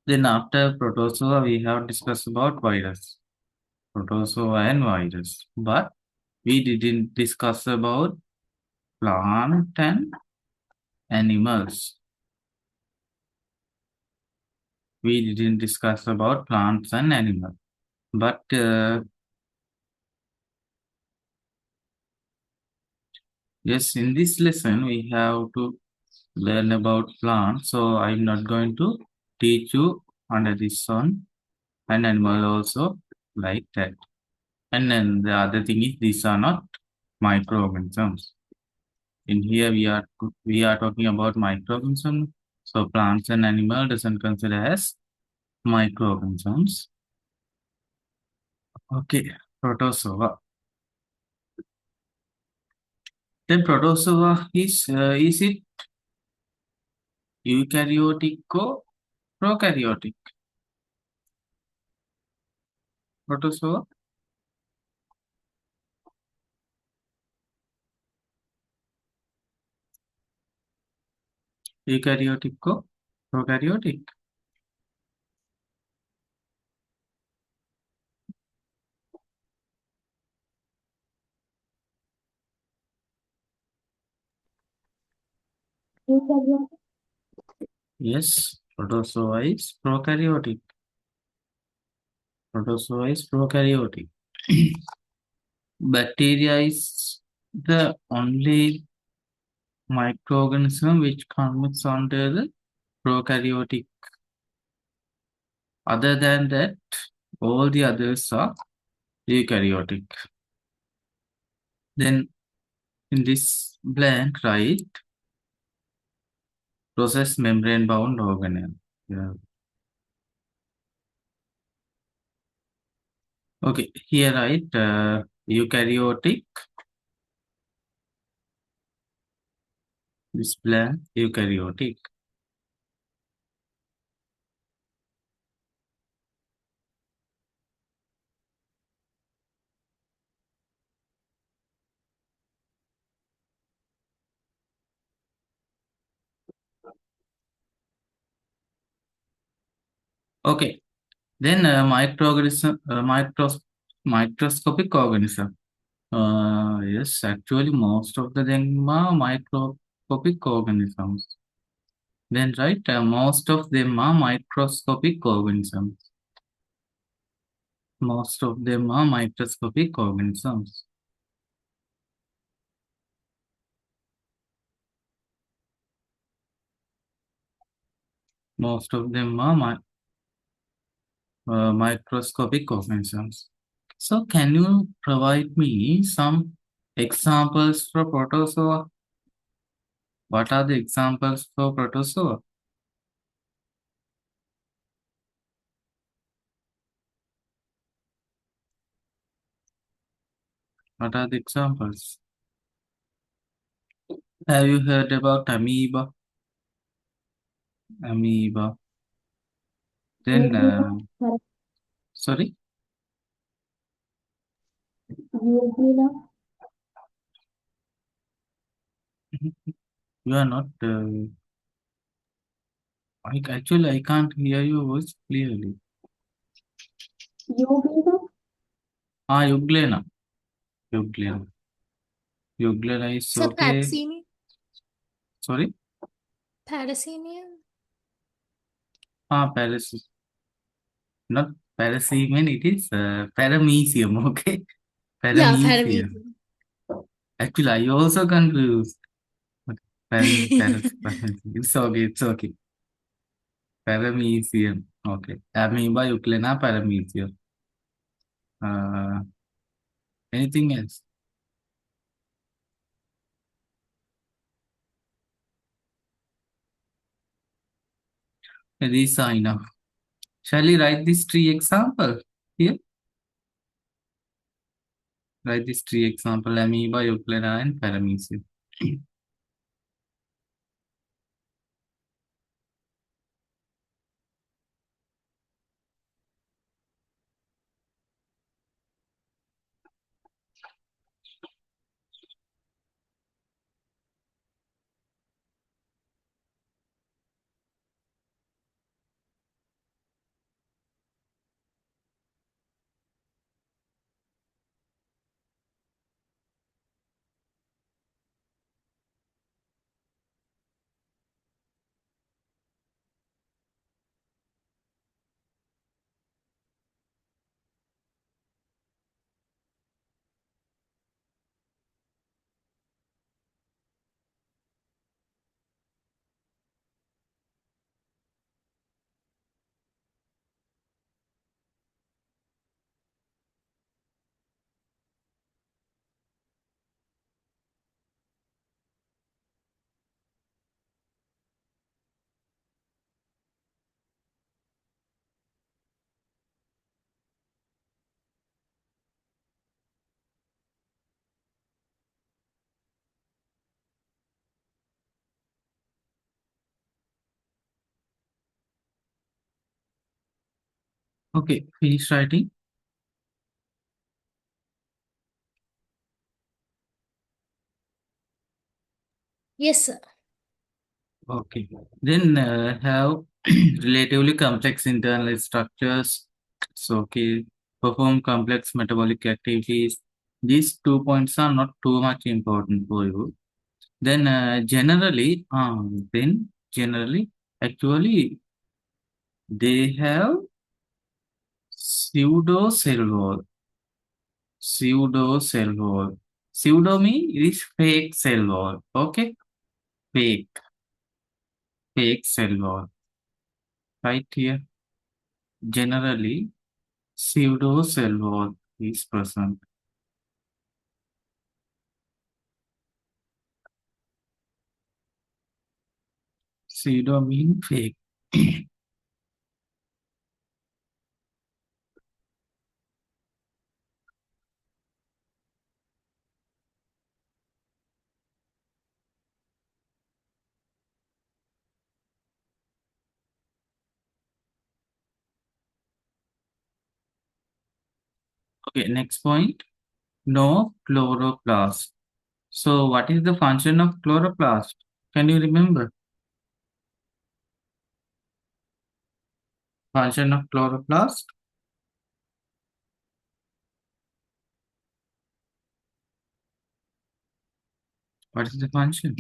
Then after protozoa, we have discussed about virus, protozoa and virus. But we didn't discuss about plant and animals. We didn't discuss about plants and animals. But yes, in this lesson, we have to learn about plants. So I'm not going to teach you under this one and animal also like that. And then the other thing is these are not microorganisms. In here we are talking about microorganisms. So plants and animal doesn't consider as microorganisms. Okay, protozoa. Then protozoa is it eukaryotic or prokaryotic? Protozoa eukaryotic or prokaryotic? Eukaryotic. Yes, protozoa is prokaryotic. Protozoa is prokaryotic. Bacteria is the only microorganism which comes under the prokaryotic. Other than that, all the others are eukaryotic. Then in this blank, write process membrane bound organelle. Yeah. Okay, here write eukaryotic. This blank eukaryotic. Okay, then microscopic organism. Yes, actually, most of the them are microscopic organisms. Then, right, most of them are microscopic organisms. Most of them are microscopic organisms. Most of them are microscopic organisms. So, can you provide me some examples for protozoa? What are the examples for protozoa? What are the examples? Have you heard about amoeba? Amoeba. Then, Euglena. sorry, Euglena. you are not. I can't hear your voice clearly. Euglena. Ah, Euglena. Euglena. Euglena is Sir, okay. Parasini. Sorry. Parasini. Ah, Paris. Not Paracemen, it is Paramecium. Okay. Yeah, Paramecium. Paramecium. Actually, I also confused. Okay, Paramecium. It's okay. It's okay. Paramecium. Okay. Amoeba, Euglena, Paramecium. Uh, anything else? These are enough. Shall we write this tree example here? Write this tree example, amoeba, euglena, and paramecium. Okay, finish writing. Yes, sir. Okay. Then have relatively complex internal structures. So, okay, perform complex metabolic activities. These 2 points are not too much important for you. Then generally, actually, they have pseudo cell wall. Pseudo cell wall. Pseudo mean it is fake cell wall. Okay, fake, fake cell wall. Right here. Generally, pseudo cell wall is present. Pseudo mean fake. Okay, next point. No chloroplast. So, what is the function of chloroplast? Can you remember? Function of chloroplast? What is the function?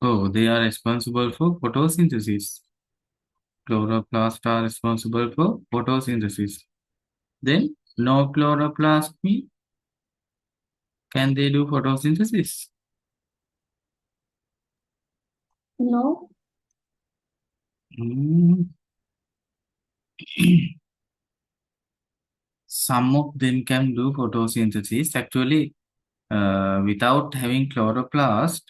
Oh, they are responsible for photosynthesis. Chloroplasts are responsible for photosynthesis. Then, no chloroplast mean can they do photosynthesis? No. Mm. Some of them can do photosynthesis. Actually, without having chloroplast,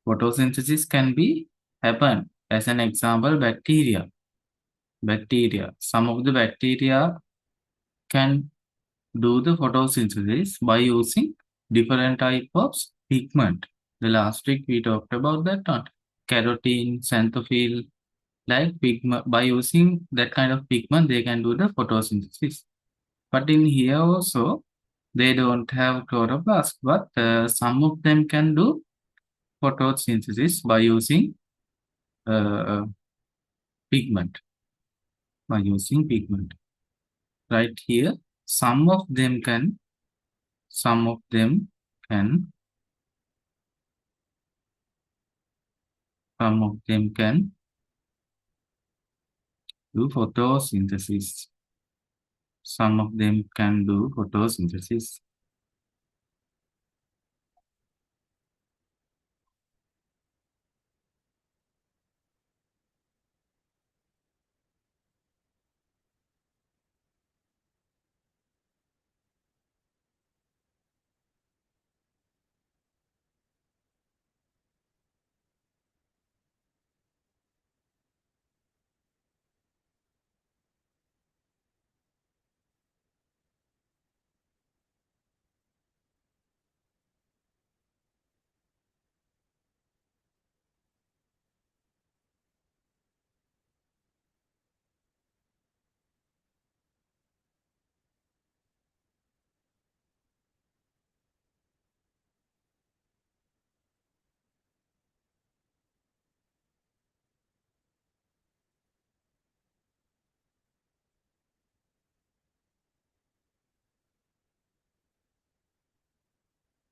photosynthesis can be happen. As an example, bacteria. Bacteria. Some of the bacteria can do the photosynthesis by using different type of pigment. The last week we talked about that one. Carotene, xanthophyll, like pigment. By using that kind of pigment, they can do the photosynthesis. But in here also, they don't have chloroplast, but some of them can do photosynthesis by using uh, pigment. By using pigment. Right here, some of them can, some of them can, some of them can do photosynthesis. Some of them can do photosynthesis.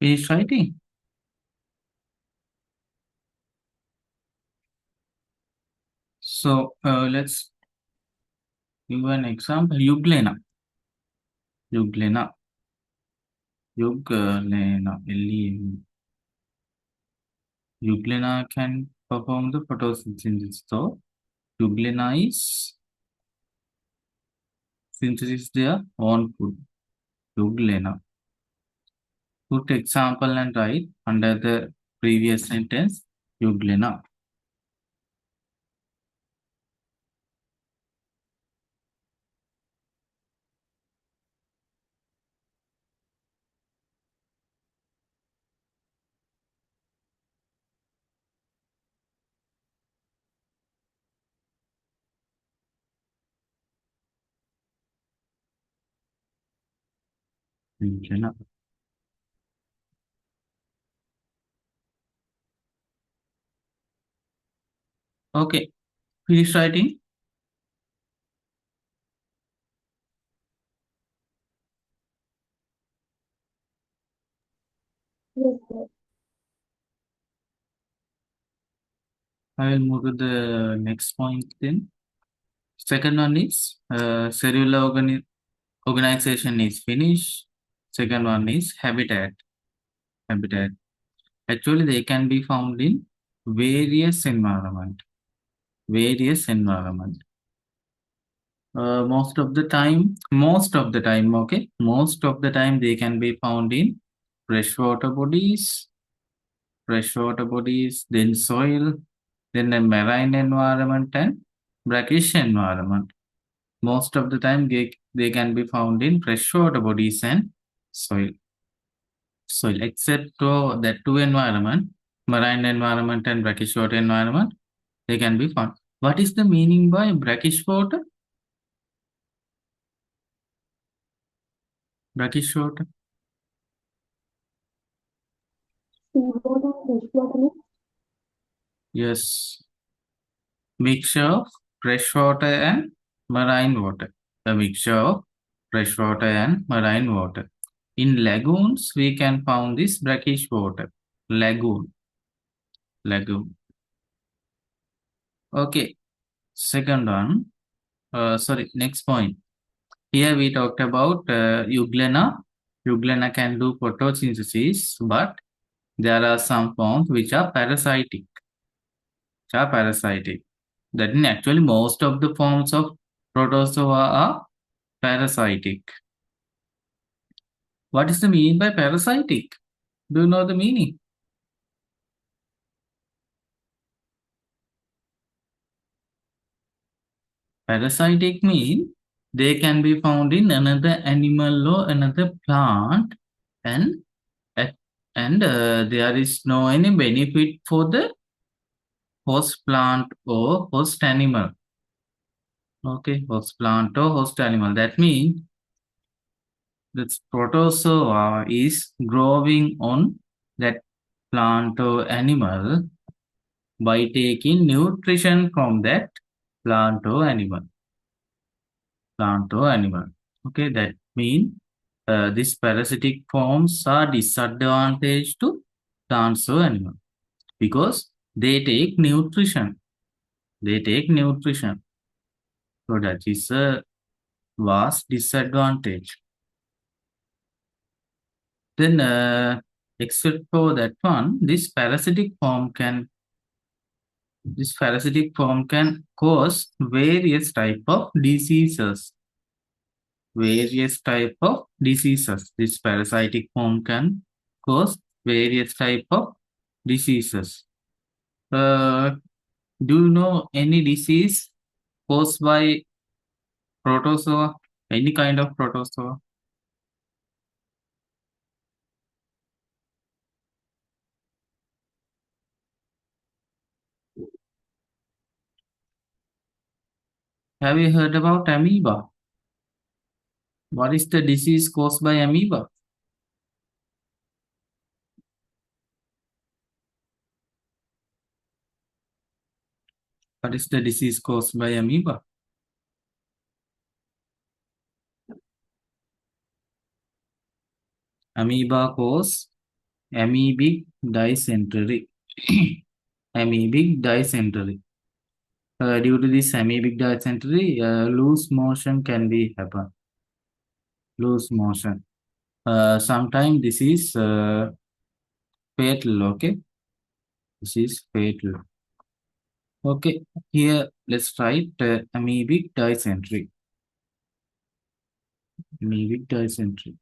Finish writing. So let's give an example. Euglena. Euglena. Euglena. Euglena can perform the photosynthesis. So Euglena is synthesis their own food. Euglena. Put example and write under the previous sentence. Euglena. Okay, finish writing. Yes, sir. I will move to the next point then. Second one is cellular organization is finished. Second one is habitat. Habitat. Actually, they can be found in various environment. Various environment. Most of the time, okay, most of the time they can be found in freshwater bodies, then soil, then a marine environment and brackish environment. Most of the time they can be found in freshwater bodies and soil. Soil, except that two environment, marine environment and brackish water environment, they can be found. What is the meaning by brackish water? Brackish water. Seawater and freshwater mix. Yes. Mixture of freshwater and marine water. A mixture of freshwater and marine water. In lagoons, we can found this brackish water. Lagoon. Okay. Second one. Sorry. Next point. Here we talked about euglena. Euglena can do photosynthesis, but there are some forms which are parasitic. That means actually most of the forms of protozoa are parasitic. What is the meaning by parasitic? Do you know the meaning? Parasitic means they can be found in another animal or another plant, and there is no any benefit for the host plant or host animal. Okay, host plant or host animal. That means this protozoa is growing on that plant or animal by taking nutrition from that plant or animal. Okay, that means these parasitic forms are disadvantage to plants or animal because they take nutrition. So that is a vast disadvantage. Then, except for that one, this parasitic form can cause various type of diseases. This parasitic form can cause various type of diseases. Do you know any disease caused by protozoa? Any kind of protozoa? Have you heard about amoeba? What is the disease caused by amoeba? What is the disease caused by amoeba? Amoeba cause amoebic dysentery. Amoebic dysentery. Due to this amoebic dysentery, loose motion can be happen. Loose motion. Sometimes this is fatal. Okay, this is fatal. Okay, here let's write amoebic dysentery. Amoebic dysentery.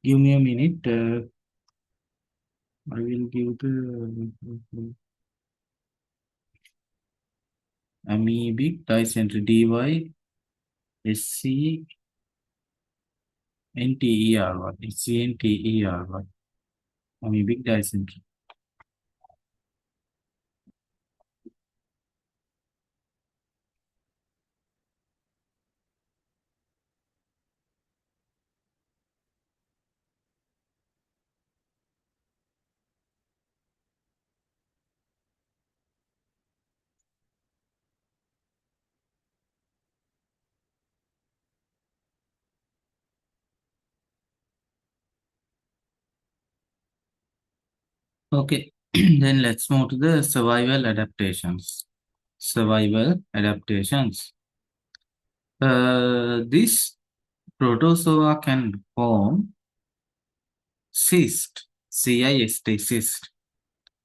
Give me a minute. I will give the amoebic dysentery. DYSCNTERY. Amoebic dysentery. Okay, then let's move to the survival adaptations. Survival adaptations. This protozoa can form cyst.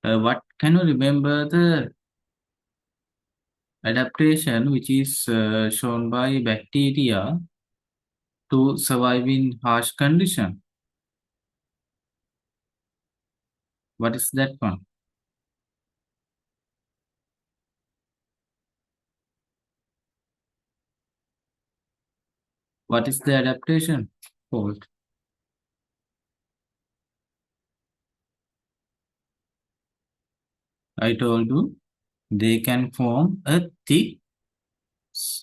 What can you remember the adaptation which is shown by bacteria to survive in harsh condition? What is that one? What is the adaptation called? I told you they can form a thick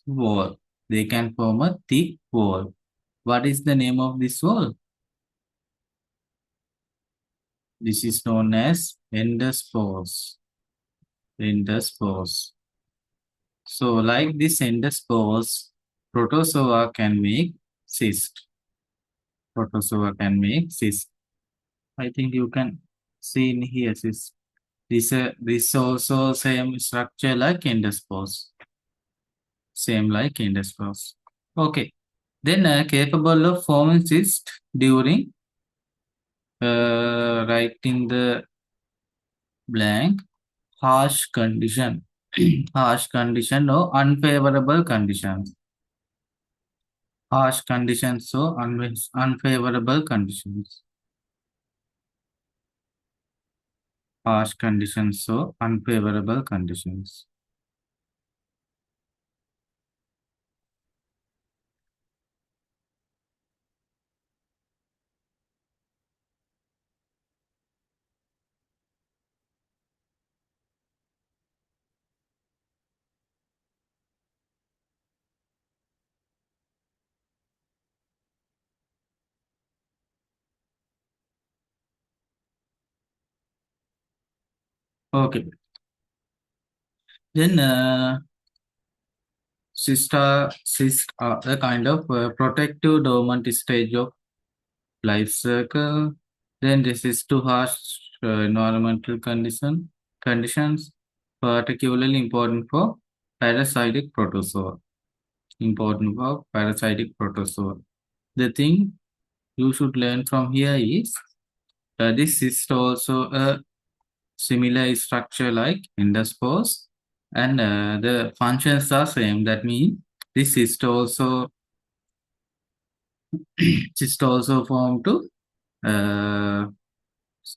wall. They can form a thick wall. What is the name of this wall? This is known as endospores. Endospores. So, like this endospores, protozoa can make cyst. Protozoa can make cyst. I think you can see in here cyst. This also same structure like endospores. Same like endospores. Okay. Then capable of forming cyst during writing the blank harsh condition. Harsh condition or unfavorable conditions. Harsh conditions or unfavorable conditions. Harsh conditions or unfavorable conditions. Okay. Then cysts are a kind of protective dormant stage of life cycle. Then resist to harsh environmental conditions, particularly important for parasitic protozoa. Important for parasitic protozoa. The thing you should learn from here is this is also a similar structure like endospores, and the functions are same. That means this cyst also form to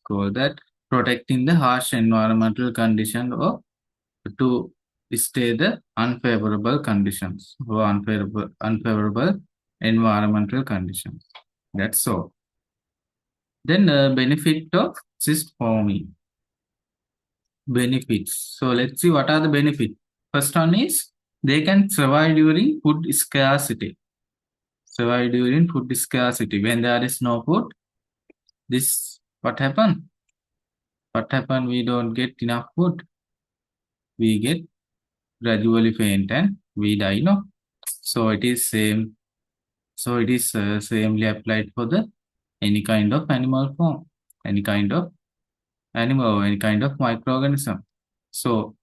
call that protecting the harsh environmental condition or to stay the unfavorable conditions or unfavorable environmental conditions. That's all. Then benefit of cyst forming. Benefits. So let's see what are the benefits. First one is they can survive during food scarcity. Survive during food scarcity. When there is no food, this what happen? What happen? We don't get enough food. We get gradually faint and we die. No. So it is same. So it is samely applied for the any kind of animal form, any kind of animal, any kind of microorganism. So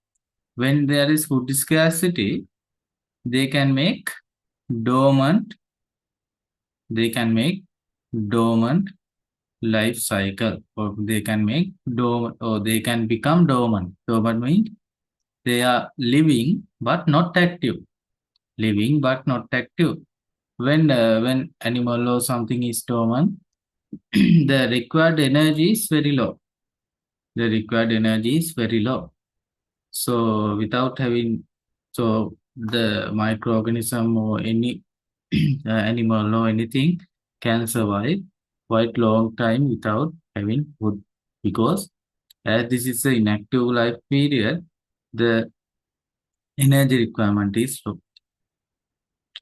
when there is food scarcity, they can make dormant they can make dormant life cycle, or they can make dormant, or they can become dormant. Dormant means they are living but not active. Living but not active. When animal or something is dormant, the required energy is very low. The required energy is very low. So without having, so the microorganism or any animal or anything can survive quite long time without having food, because as this is the inactive life period, the energy requirement is low.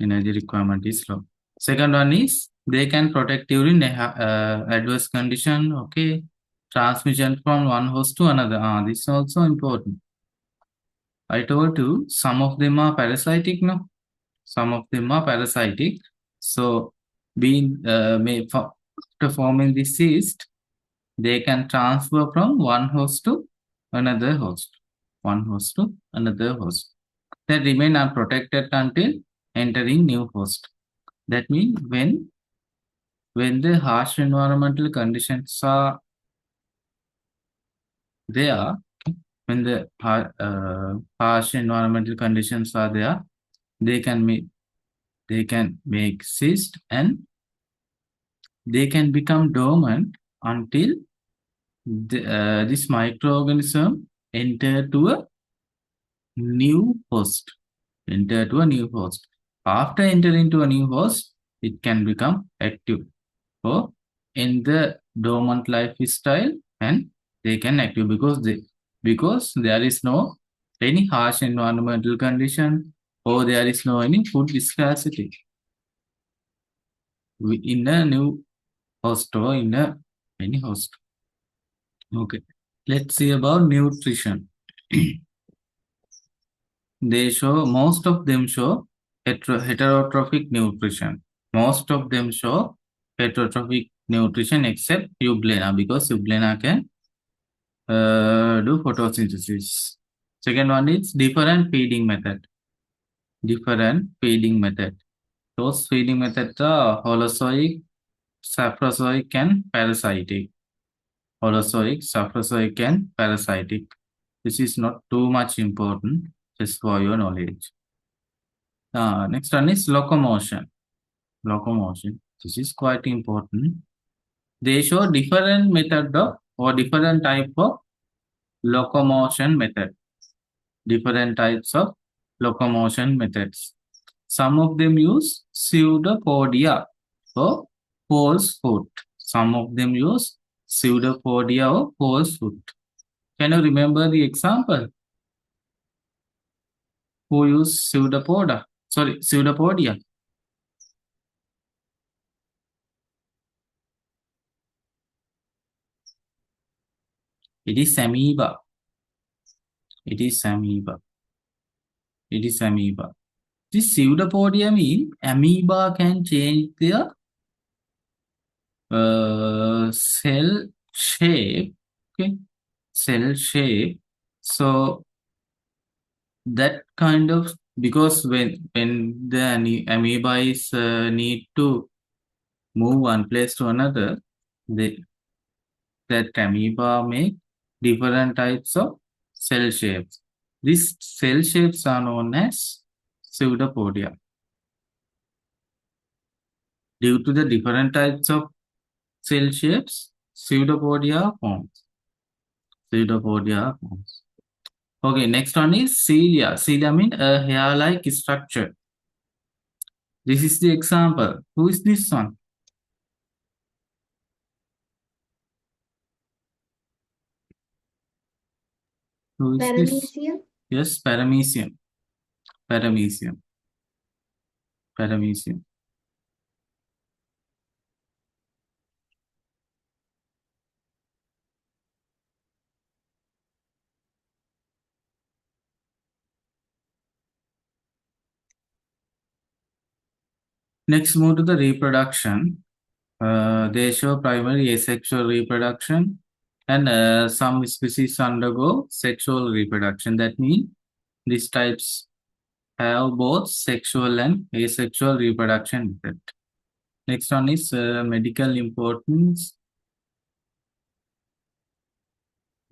Energy requirement is low. Second one is they can protect during adverse condition. Okay, transmission from one host to another. This is also important. I told you some of them are parasitic. No, some of them are parasitic. So being after forming this cyst, They can transfer from one host to another host. One host to another host. They remain unprotected until entering new host. That means when the harsh environmental conditions are there, when the harsh environmental conditions are there, they can make cyst and they can become dormant until this microorganism enter to a new host. Enter to a new host. After entering to a new host, it can become active. So in the dormant lifestyle, and they can active because there is no any harsh environmental condition or there is no any food scarcity in a new host or in a any host. Okay, let's see about nutrition. Most of them show heterotrophic nutrition. Most of them show heterotrophic nutrition except euglena because euglena can do photosynthesis. Second one is different feeding method. Different feeding method. Those feeding methods are holozoic, saprozoic, and parasitic. Holozoic, saprozoic, and parasitic. This is not too much important, just for your knowledge. Next one is locomotion. Locomotion. This is quite important. They show different method of or different type of locomotion method. Different types of locomotion methods. Some of them use pseudopodia or false foot. Some of them use pseudopodia or false foot. Can you remember the example? Who use pseudopodia? Sorry, pseudopodia. It is amoeba. It is amoeba. It is amoeba. This pseudopodia means amoeba can change their cell shape. Okay, cell shape. So that kind of because when the amoeba is need to move one place to another, that amoeba make different types of cell shapes. These cell shapes are known as pseudopodia. Due to the different types of cell shapes, pseudopodia forms. Pseudopodia forms. Okay, next one is cilia. Cilia means a hair-like structure. This is the example. Who is this one? Who is this? Paramecium. Yes, paramecium. Paramecium. Paramecium. Next, move to the reproduction. They show primary asexual reproduction, and some species undergo sexual reproduction. That means these types have both sexual and asexual reproduction method. Next one is medical importance.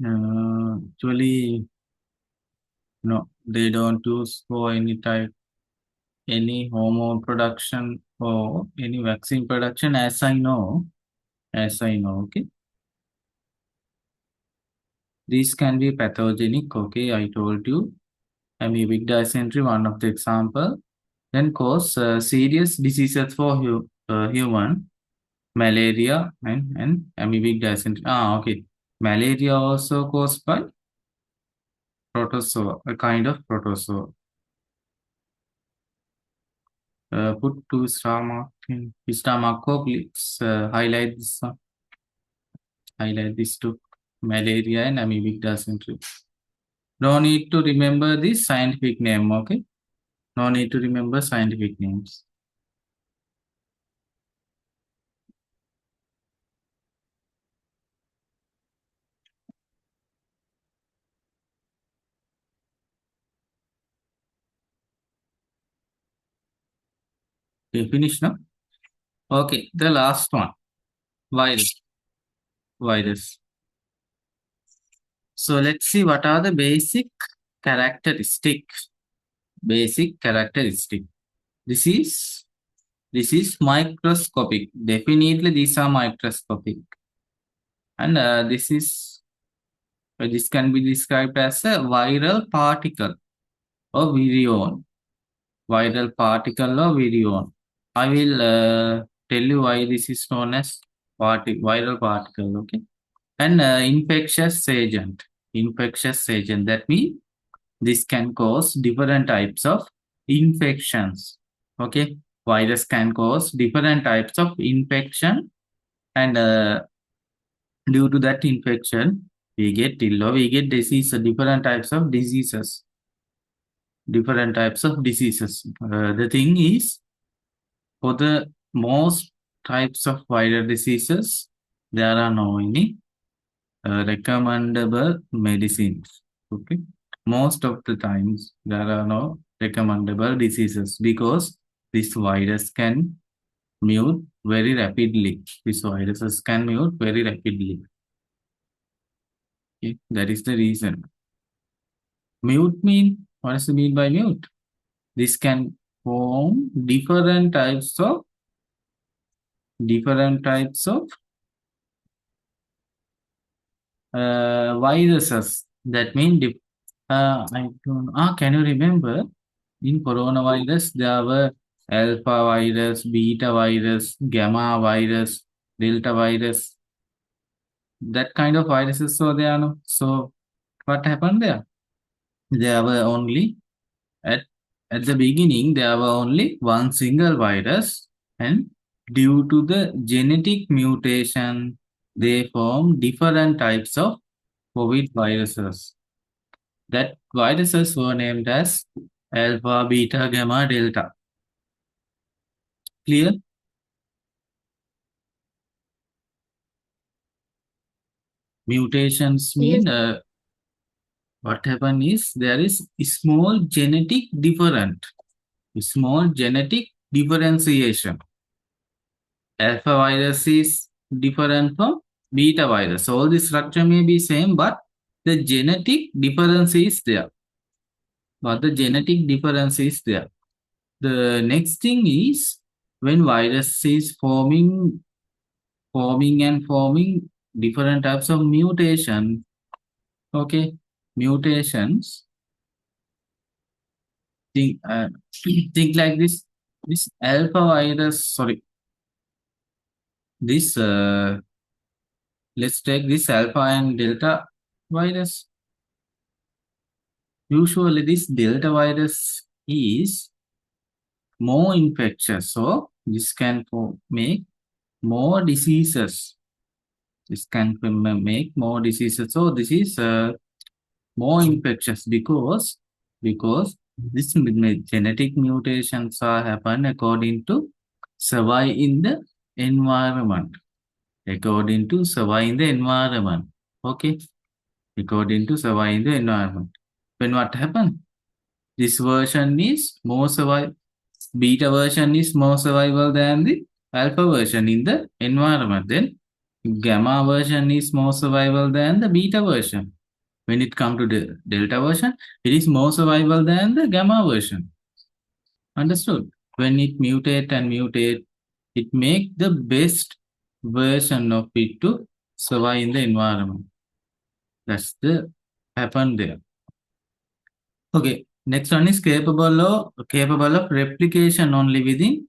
Actually, no, they don't use for any hormone production or any vaccine production as I know, okay. These can be pathogenic, okay, I told you. Amoebic dysentery, one of the example. Then cause serious diseases for human, malaria and amoebic dysentery. Okay. Malaria also caused by protozoa, a kind of protozoa. Put two star mark in star mark. Please highlight this one. Highlight this two. Malaria and amoebic dysentery. No need to remember the scientific name, okay? No need to remember scientific names. Okay, finish now. Okay, the last one, virus. Virus. So let's see what are the basic characteristics. Basic characteristic. This is microscopic. Definitely these are microscopic. And this can be described as a viral particle or virion. Viral particle or virion. I will tell you why this is known as viral particle. Okay. And infectious agent. Infectious agent. That means this can cause different types of infections. Okay. Virus can cause different types of infection, and due to that infection, we get ill or we get disease, different types of diseases. Different types of diseases. The thing is, for the most types of viral diseases, there are no any recommendable medicines. Okay, most of the times there are no recommendable diseases because this virus can mute very rapidly. These viruses can mute very rapidly. Okay, that is the reason. Mute mean, what does it mean by mute? This can form different types of viruses. That means I don't, can you remember in coronavirus there were alpha virus, beta virus, gamma virus, delta virus. That kind of viruses so there. No? So what happened there? There were only at the beginning there were only one single virus, and due to the genetic mutation they form different types of COVID viruses. That viruses were named as alpha, beta, gamma, delta. Clear? Mutations mean what happened is there is small genetic differentiation. Alpha virus is different from beta virus. All the structure may be same, but the genetic difference is there. The next thing is when virus is forming different types of mutation. Okay, mutations. Think like this. This alpha virus. Sorry. This let's take this alpha and delta virus. Usually this delta virus is more infectious, so this can make more diseases. This can make more diseases. So this is more infectious because this genetic mutations are happen according to survive in the environment. According to survive in the environment. Okay. According to survive in the environment. When what happened? This version is more survival. Beta version is more survival than the alpha version in the environment. Then gamma version is more survival than the beta version. When it comes to the delta version, it is more survival than the gamma version. Understood? When it mutate, it make the best version of it to survive in the environment. That's the happen there. Okay, next one is capable of replication only within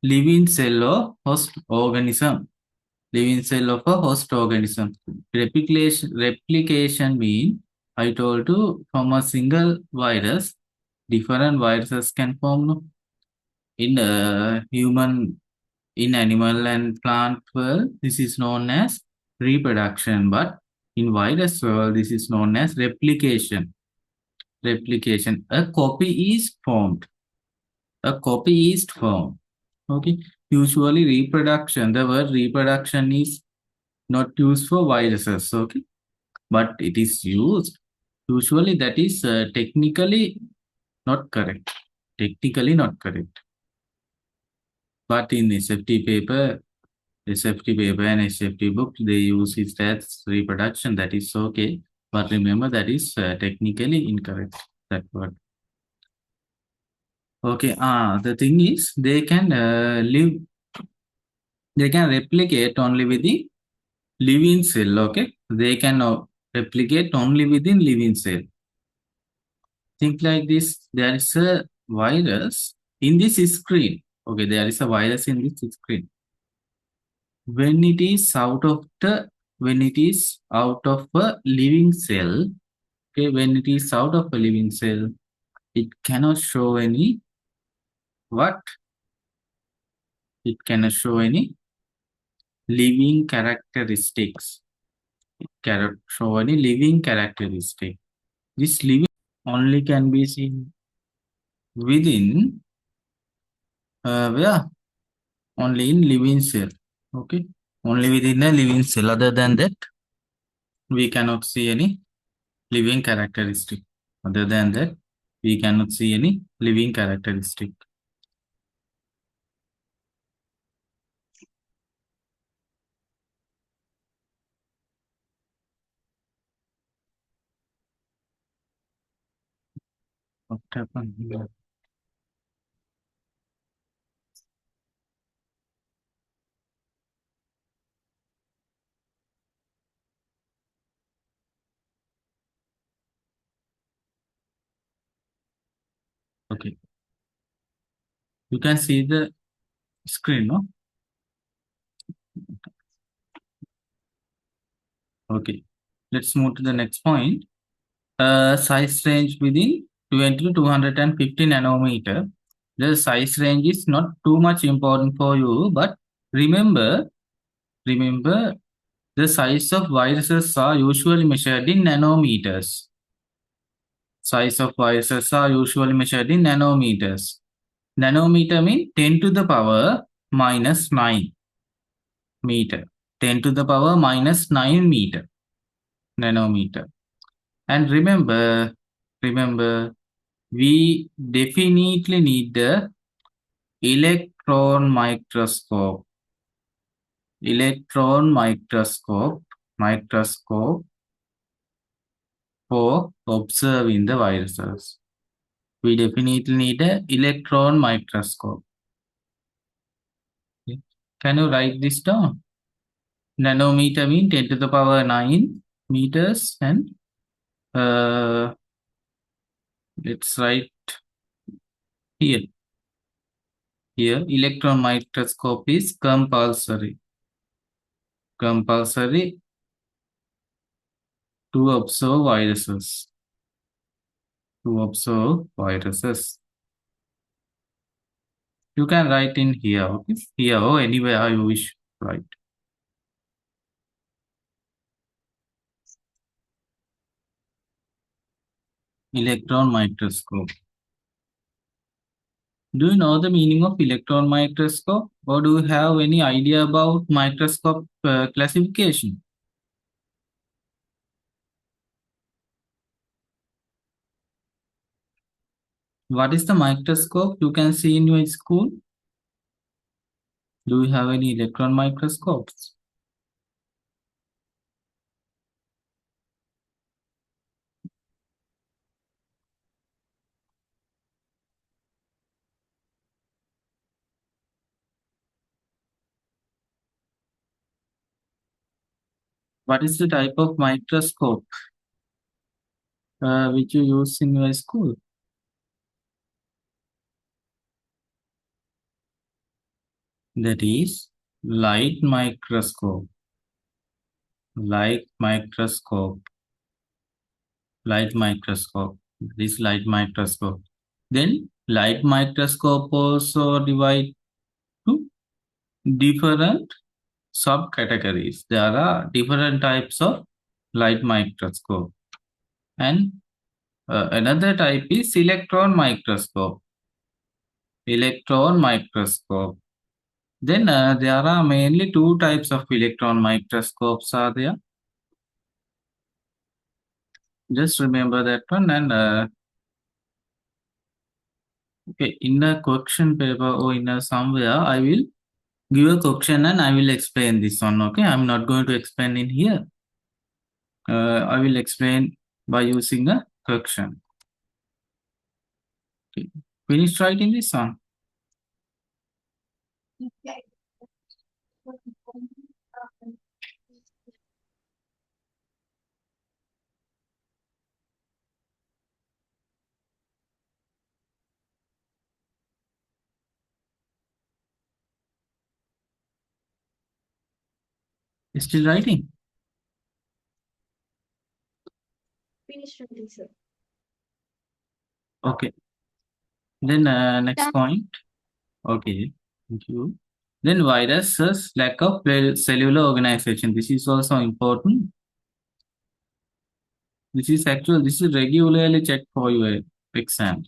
living cell or host organism. Living cell of a host organism. Replication mean I told you from a single virus, different viruses can form in human, in animal and plant world. This is known as reproduction, but in virus world, this is known as replication. Replication. A copy is formed. Okay. Usually reproduction. The word reproduction is not used for viruses. Okay. But it is used. Usually that is technically not correct. But in SFT paper and SFT book, they use it as reproduction. That is okay. But remember that is technically incorrect, that word. Okay, the thing is they can replicate only with the living cell, okay? They can replicate only within living cell. Think like this, there is a virus in this screen. Okay, there is a virus in this screen. When it is out of a living cell, okay, when it is out of a living cell, it cannot show any what? It cannot show any living characteristics. It cannot show any living characteristic. This living only can be seen within where? Only in living cell. Okay, only within a living cell. Other than that, we cannot see any living characteristic. Other than that, we cannot see any living characteristic. What happened here? Okay, you can see the screen, no? Okay, let's move to the next point. Size range within 20 to 250 nanometer. The size range is not too much important for you, but remember, the size of viruses are usually measured in nanometers. Size of viruses are usually measured in nanometers. Nanometer means 10 to the power minus 9 meter. 10 to the power minus 9 meter. Nanometer. And remember, we definitely need the electron microscope. Electron microscope for observing the viruses. We definitely need an electron microscope. Okay. Can you write this down? Nanometer means 10 to the power 9 meters, and let's write here. Here, electron microscope is compulsory. Compulsory to observe viruses. To observe viruses. You can write in here, okay? Here or anywhere you wish to write. Electron microscope. Do you know the meaning of electron microscope, or do you have any idea about microscope classification? What is the microscope you can see in your school? Do you have any electron microscopes? What is the type of microscope which you use in your school? That is light microscope. Light microscope. Light microscope. This light microscope. Then light microscope also divide to different subcategories. There are different types of light microscope. And another type is electron microscope. Electron microscope. Then there are mainly two types of electron microscopes are there. Just remember that one, and Okay, in the question paper or in a somewhere, I will give a question and I will explain this one. Okay, I'm not going to explain in here. I will explain by using a question. Okay. Finish writing this one. Still writing? Finish writing, sir. Okay. Then next point. Okay. Thank you. Then viruses lack of cellular organization. This is also important. This is regularly checked for your exam.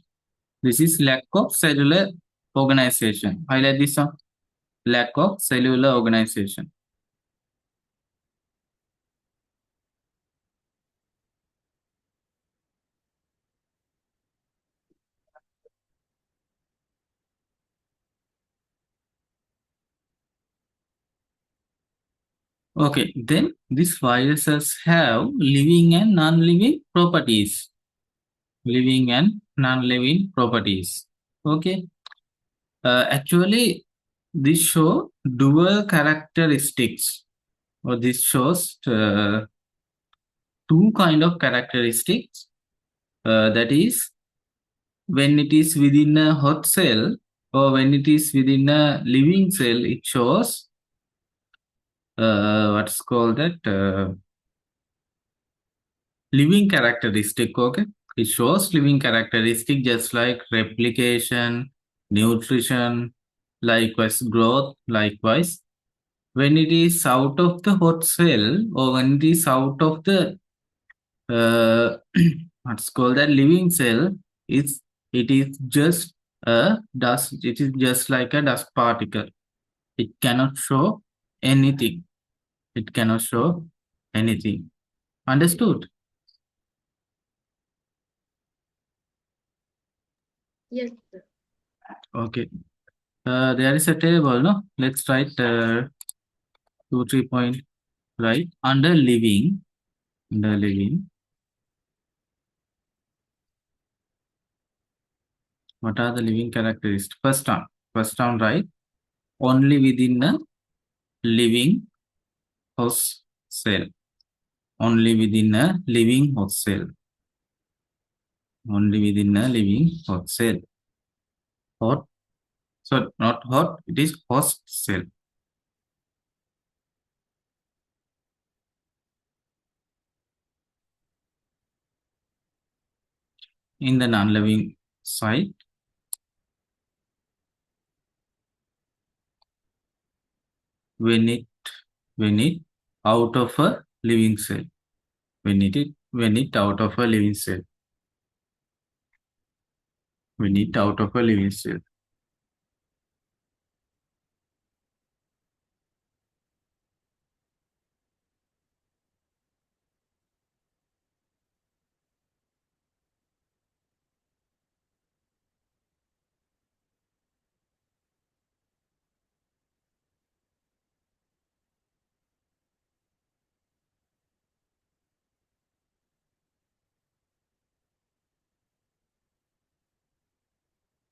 This is lack of cellular organization. Highlight this one. Lack of cellular organization. Okay, then these viruses have living and non-living properties. Living and non-living properties. Okay. Actually, this show dual characteristics, or this shows two kind of characteristics. That is, when it is within a hot cell or when it is within a living cell, it shows what's called that living characteristic. Okay, it shows living characteristic just like replication, nutrition, likewise growth, likewise when it is out of the hot cell or when it is out of the uh, what's called that living cell, it is just a dust. It is just like a dust particle. It cannot show anything. It cannot show anything. Understood? Yes, sir. Okay. There is a table, no? Let's write 2, 3 point, right? Under living, what are the living characteristics? First one, right? Only within a living host cell. Only within a living host cell. Only within a living host cell. Hot, so not hot, it is host cell. In the non-living side, when it out of a living cell. When it out of a living cell. When it out of a living cell.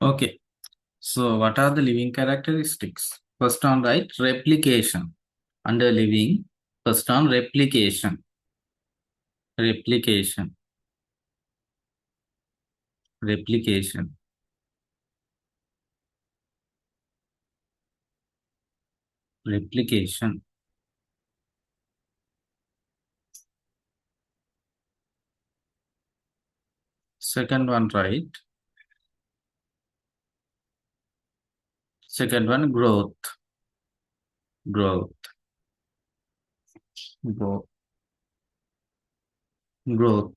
Okay. So what are the living characteristics? First one, right? Replication. Under living, first one, replication. Replication. Replication. Replication. Second one, right? Second one, growth. Growth. Growth. Growth.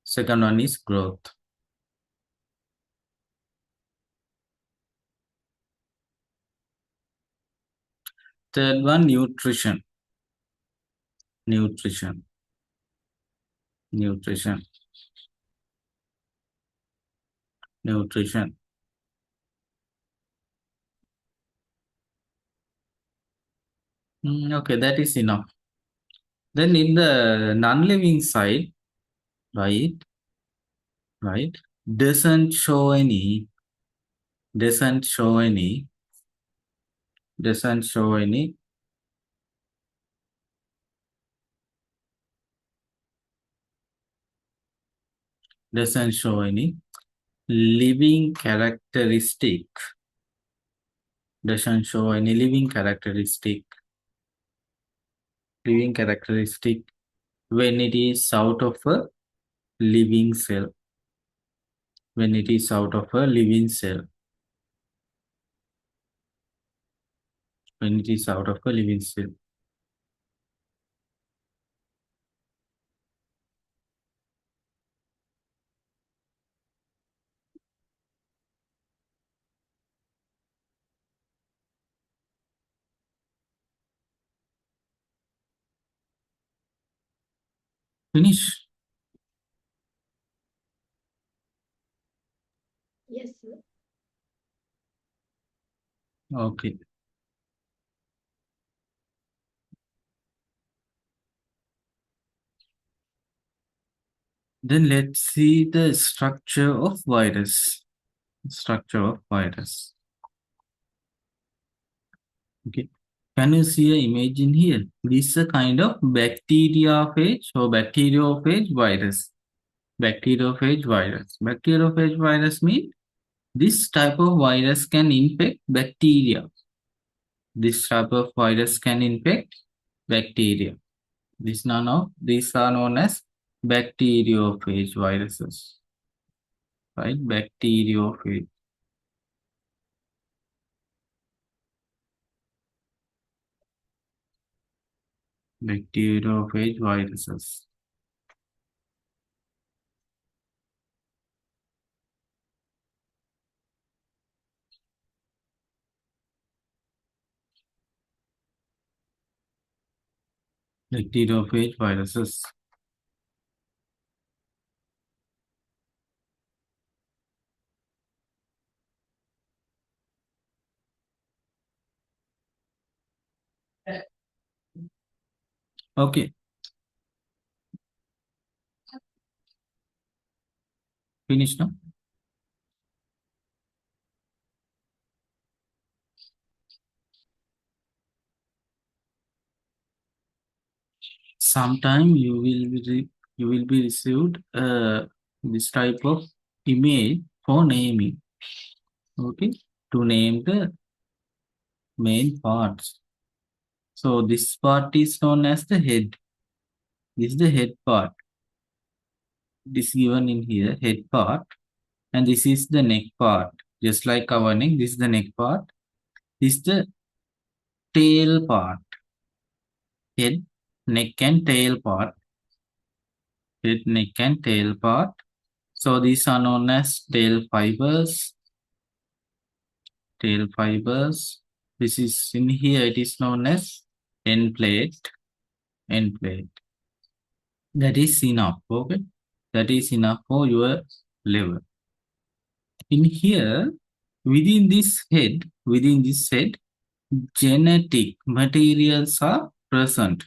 Second one is growth. Third one, nutrition. Nutrition. Nutrition. Nutrition. Okay, that is enough. Then in the non-living side, right, doesn't show any, doesn't show any, doesn't show any doesn't show any living characteristic, doesn't show any living characteristic when it is out of a living cell, when it is out of a living cell, when it is out of a living cell. Finish. Yes, sir. Okay. Then let's see the structure of virus. Structure of virus. Okay. Can you see an image in here? This is a kind of bacteriophage or bacteriophage virus. Bacteriophage virus. Bacteriophage virus means this type of virus can infect bacteria. This type of virus can infect bacteria. These are known as bacteriophage viruses. Right? Bacteriophage. Bacteriophage viruses. Bacteriophage viruses. Okay. Finish now. Sometime you will be received this type of image for naming. Okay. To name the main parts. So this part is known as the head. This is the head part. This given in here, head part. And this is the neck part. Just like our neck, this is the neck part. This is the tail part. Head, neck and tail part. Head, neck and tail part. So these are known as tail fibers. Tail fibers. This is in here, it is known as end plate. End plate. That is enough. Okay. That is enough for your level. In here, within this head, genetic materials are present.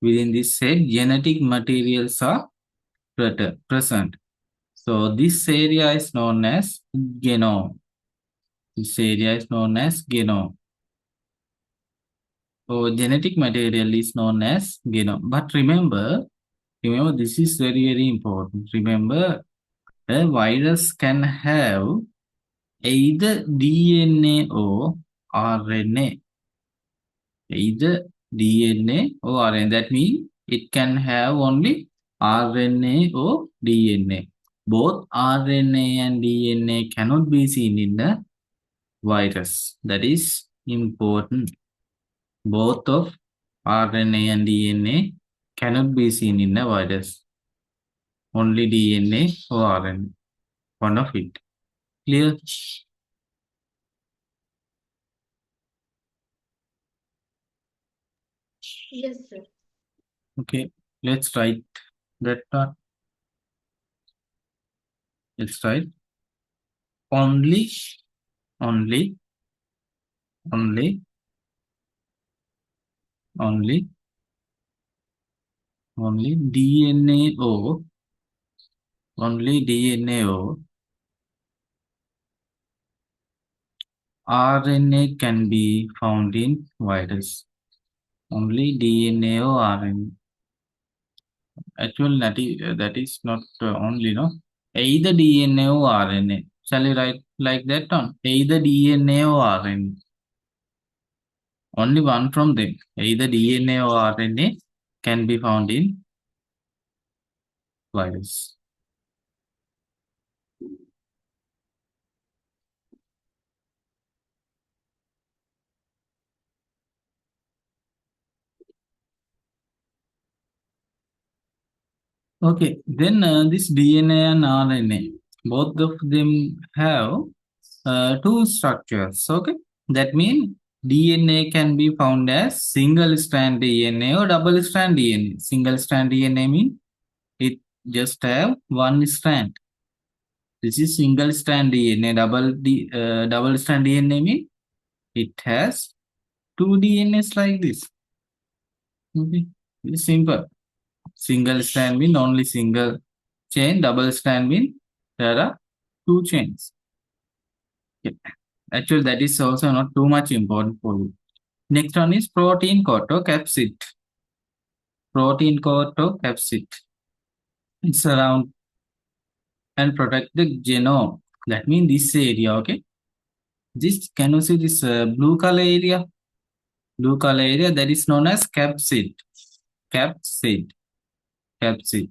Within this head, genetic materials are present. So this area is known as genome. This area is known as genome. So genetic material is known as genome. But remember this is very important. Remember, a virus can have either DNA or RNA. Either DNA or RNA. That means it can have only RNA or DNA. Both RNA and DNA cannot be seen in the virus. That is important. Both of RNA and DNA cannot be seen in the virus. Only DNA or RNA. One of it. Clear? Yes, sir. Okay. Let's write that part. Let's write only only DNAO, only DNAO, RNA can be found in virus. Only DNA or RNA. Actually, that is not only, no. Either DNA or RNA. Shall we write like that on? Either DNA or RNA. Only one from them. Either DNA or RNA can be found in virus. Okay, then this DNA and RNA, both of them have two structures. Okay, that means DNA can be found as single strand DNA or double strand DNA. Single strand DNA means it just have one strand. This is single strand DNA. Double strand DNA means it has two DNAs like this. Okay, it's simple. Single strand means only single chain. Double strand means there are two chains. Okay. Actually, that is also not too much important for you. Next one is protein capsid. Protein capsid. It's around and protect the genome. That means this area, okay? This, can you see this blue color area? Blue color area that is known as capsid. Capsid. Capsid.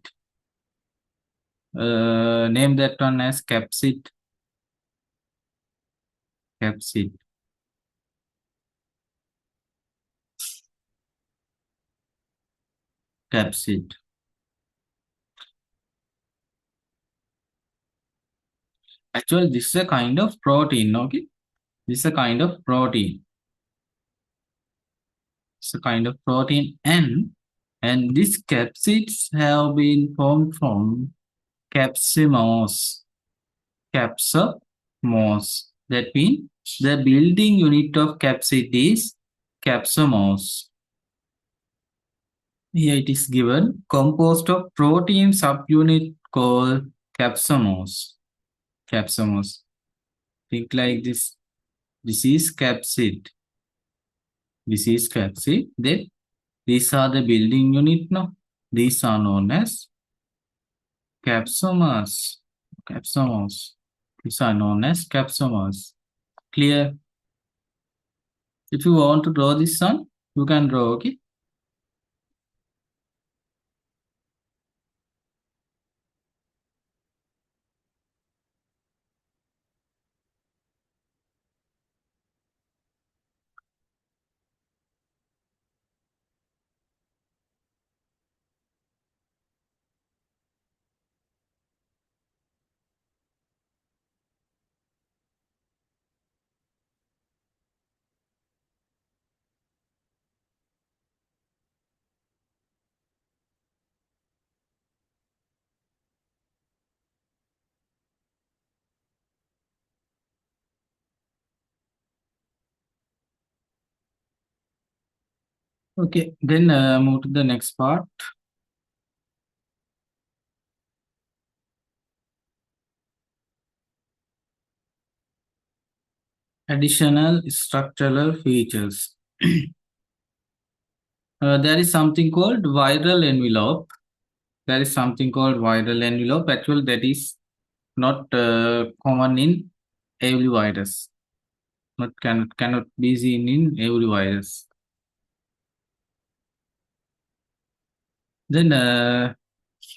Name that one as capsid. Capsid. Capsid. Actually, this is a kind of protein, okay? This is a kind of protein. It's a kind of protein and these capsids have been formed from capsimos. Capsomos. That means the building unit of capsid is capsomos. Here it is given composed of protein subunit called capsomos. Capsomos. Think like this. This is capsid. This is capsid. Then these are the building unit now. These are known as capsomers. Capsomos. These are known as capsomers. Clear? If you want to draw this one, you can draw, okay? Okay, then move to the next part. Additional structural features. There is something called viral envelope. There is something called viral envelope. Actually, that is not common in every virus. Cannot be seen in every virus. Then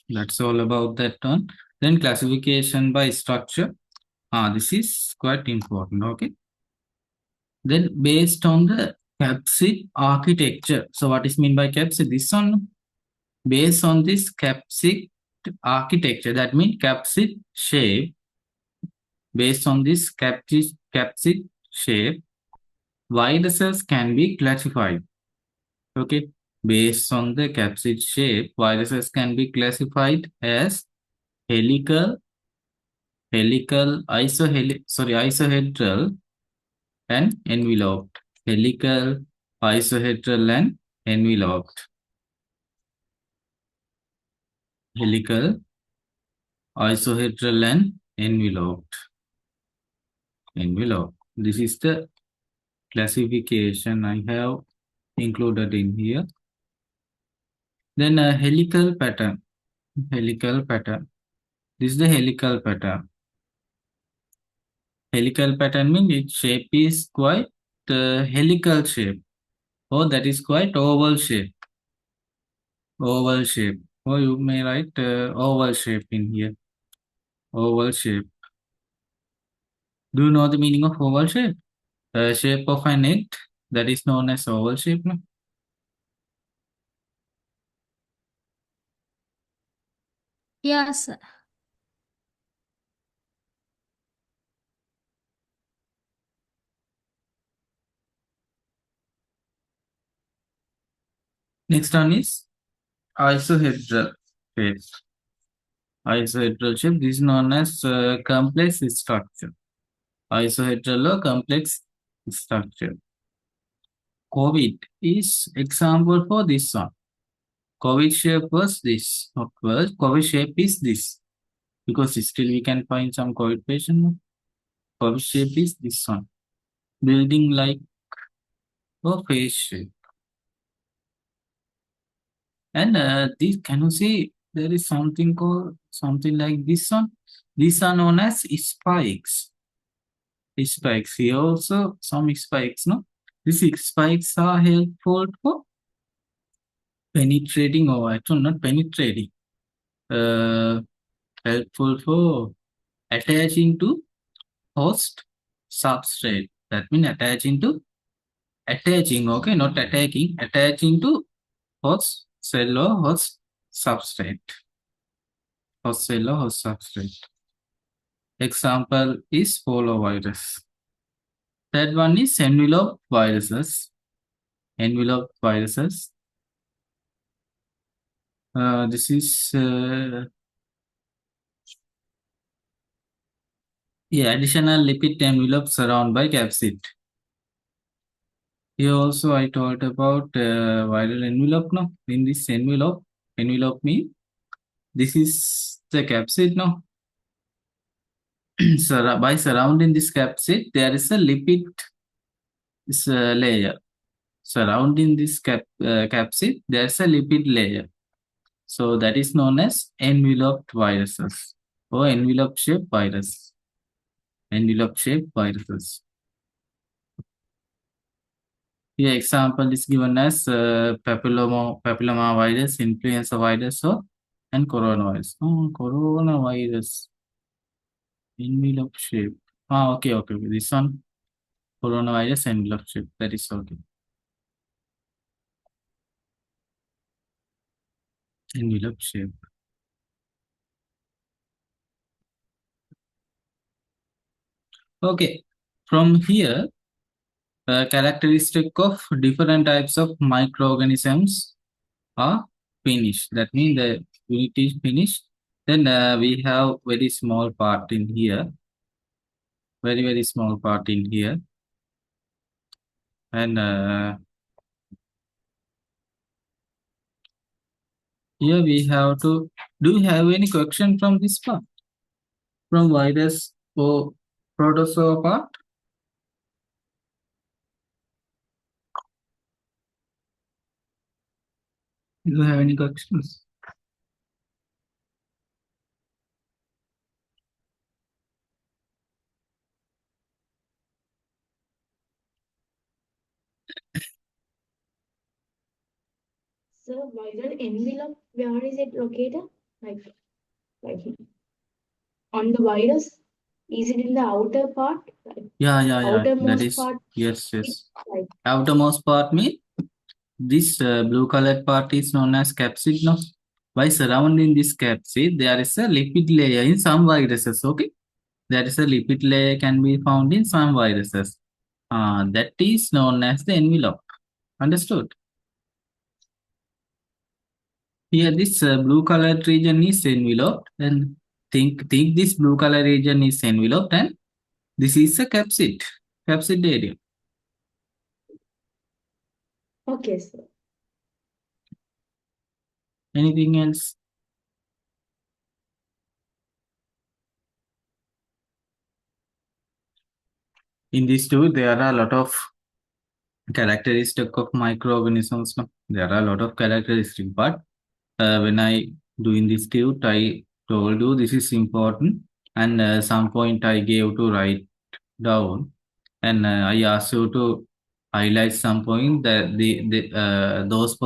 that's all about that one. Then classification by structure. This is quite important. Okay. Then based on the capsid architecture. So what is mean by capsid? This one, based on this capsid architecture, that means capsid shape. Based on this capsid shape, viruses can be classified. Okay. Based on the capsid shape, viruses can be classified as helical, isohedral, and enveloped. Helical, isohedral, and enveloped, helical, isohedral, and enveloped. Envelope. This is the classification I have included in here. Then a helical pattern. Helical pattern. This is the helical pattern. Helical pattern means its shape is quite helical shape. Oh, that is quite oval shape. Oval shape. Oh, you may write oval shape in here. Oval shape. Do you know the meaning of oval shape? Shape of an egg, that is known as oval shape. No? Yes. Next one is isohedral shape. Isohedral shape, this is known as complex structure. Isohedral or complex structure. COVID is example for this one. COVID shape was this, not was. COVID shape is this. Because still we can find some COVID patient. COVID shape is this one. Building like a face shape. And this, can you see there is something called something like this one? These are known as spikes. Spikes. Here also some spikes, no? These spikes are helpful for penetrating, or actually not penetrating. Helpful for attaching to host substrate. That means attaching, okay, not attacking, attaching to host cell or host substrate. Host cell or host substrate. Example is poliovirus. That one is envelope viruses. Envelope viruses. This is additional lipid envelope surrounded by capsid. Here also I told about viral envelope. No, in this envelope means this is the capsid. No, so by surrounding this capsid, there is a lipid layer. Surrounding this capsid, there is a lipid layer. So that is known as enveloped viruses or envelope shaped virus. Envelope shaped viruses. Here example is given as papilloma virus, influenza virus, and coronavirus. Oh, coronavirus. Envelope shape. Okay. This one, coronavirus envelope shape. That is okay. Envelope shape. Okay. From here, characteristic of different types of microorganisms are finished. That means the unit is finished. Then we have very small part in here. Very small part in here. And here we have to, do you have any question from this part? From virus or protozoa part? Do you have any questions? So viral envelope, where is it located? Like on the virus? Is it in the outer part? Yeah. That Outermost is, part? yes. Like Outermost part means this blue colored part is known as capsid. No? By surrounding this capsid, there is a lipid layer in some viruses. Okay, there is a lipid layer can be found in some viruses. That is known as the envelope. Understood? Here, this blue colored region is enveloped, and think this blue color region is enveloped, and this is a capsid area. okay, sir. Anything else? In these two, there are a lot of characteristic of microorganisms. No? There are a lot of characteristics, but when I doing this tube, I told you this is important, and some point I gave to write down, and I asked you to highlight some point that those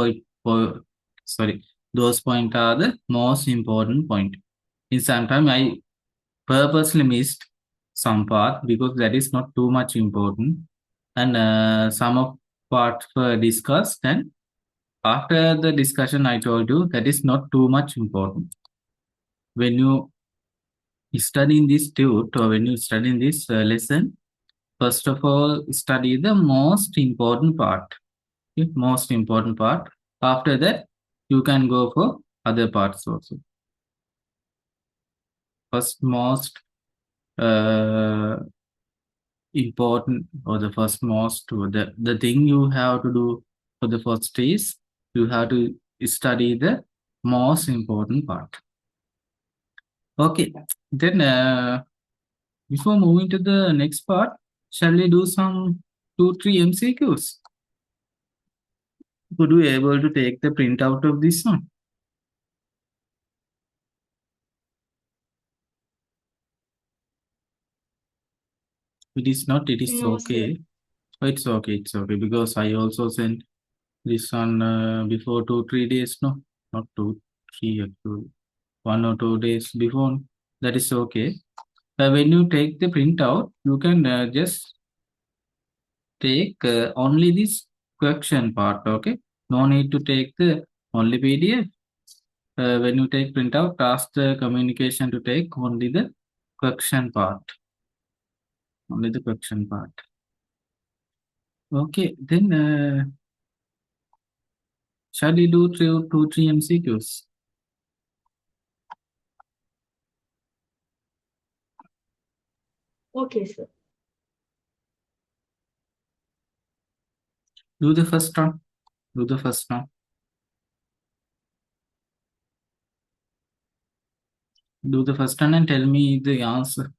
sorry, those point are the most important point. In some time I purposely missed some part because that is not too much important, and some of parts were discussed, and after the discussion I told you that is not too much important. When you study in this tube, or when you study in this lesson, first of all study the most important part. Okay? Most important part. After that you can go for other parts also. First most uh, important, or the first most, or the thing you have to do for the first is you have to study the most important part. Okay, then before moving to the next part, shall we do some 2-3 MCQs? Could you able to take the printout of this one? It is not, it is No, sir. okay. It's okay, it's okay, because I also sent this one before 2-3 days, no, not 2-3 actually, 1 or 2 days before. That is okay. When you take the printout, you can just take only this question part, okay? No need to take the only PDF. When you take printout, ask the communication to take only the question part. Only the question part. Okay, then shall we do 2-3 MCQs? Okay, sir. Do the first one. Do the first one. Do the first one and tell me the answer.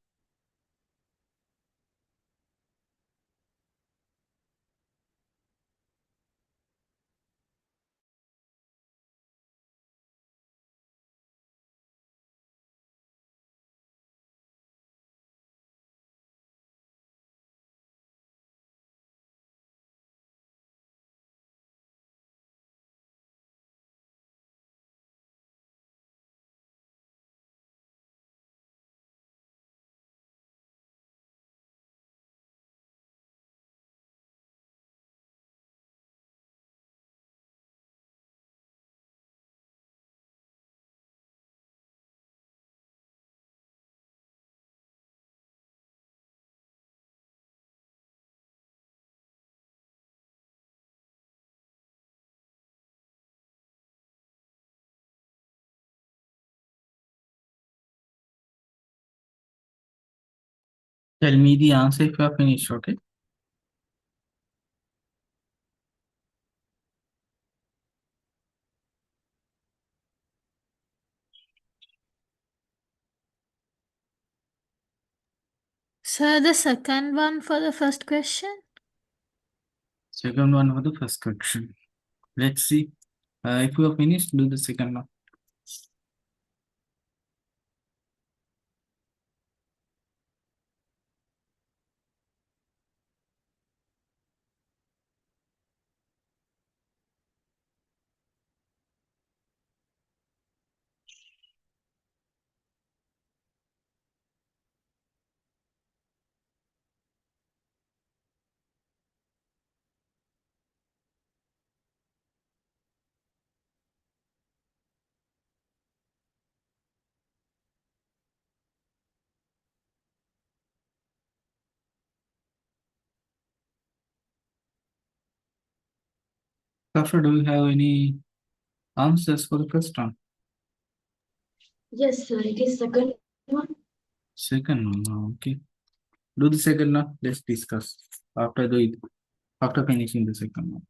Tell me the answer if you are finished, okay? Sir, the second one for the first question? Second one for the first question. Let's see. If you are finished, do the second one. Kafra, do you have any answers for the first one? Yes, sir. It is second one. Second one, okay. Do the second one. Let's discuss after finishing the second one.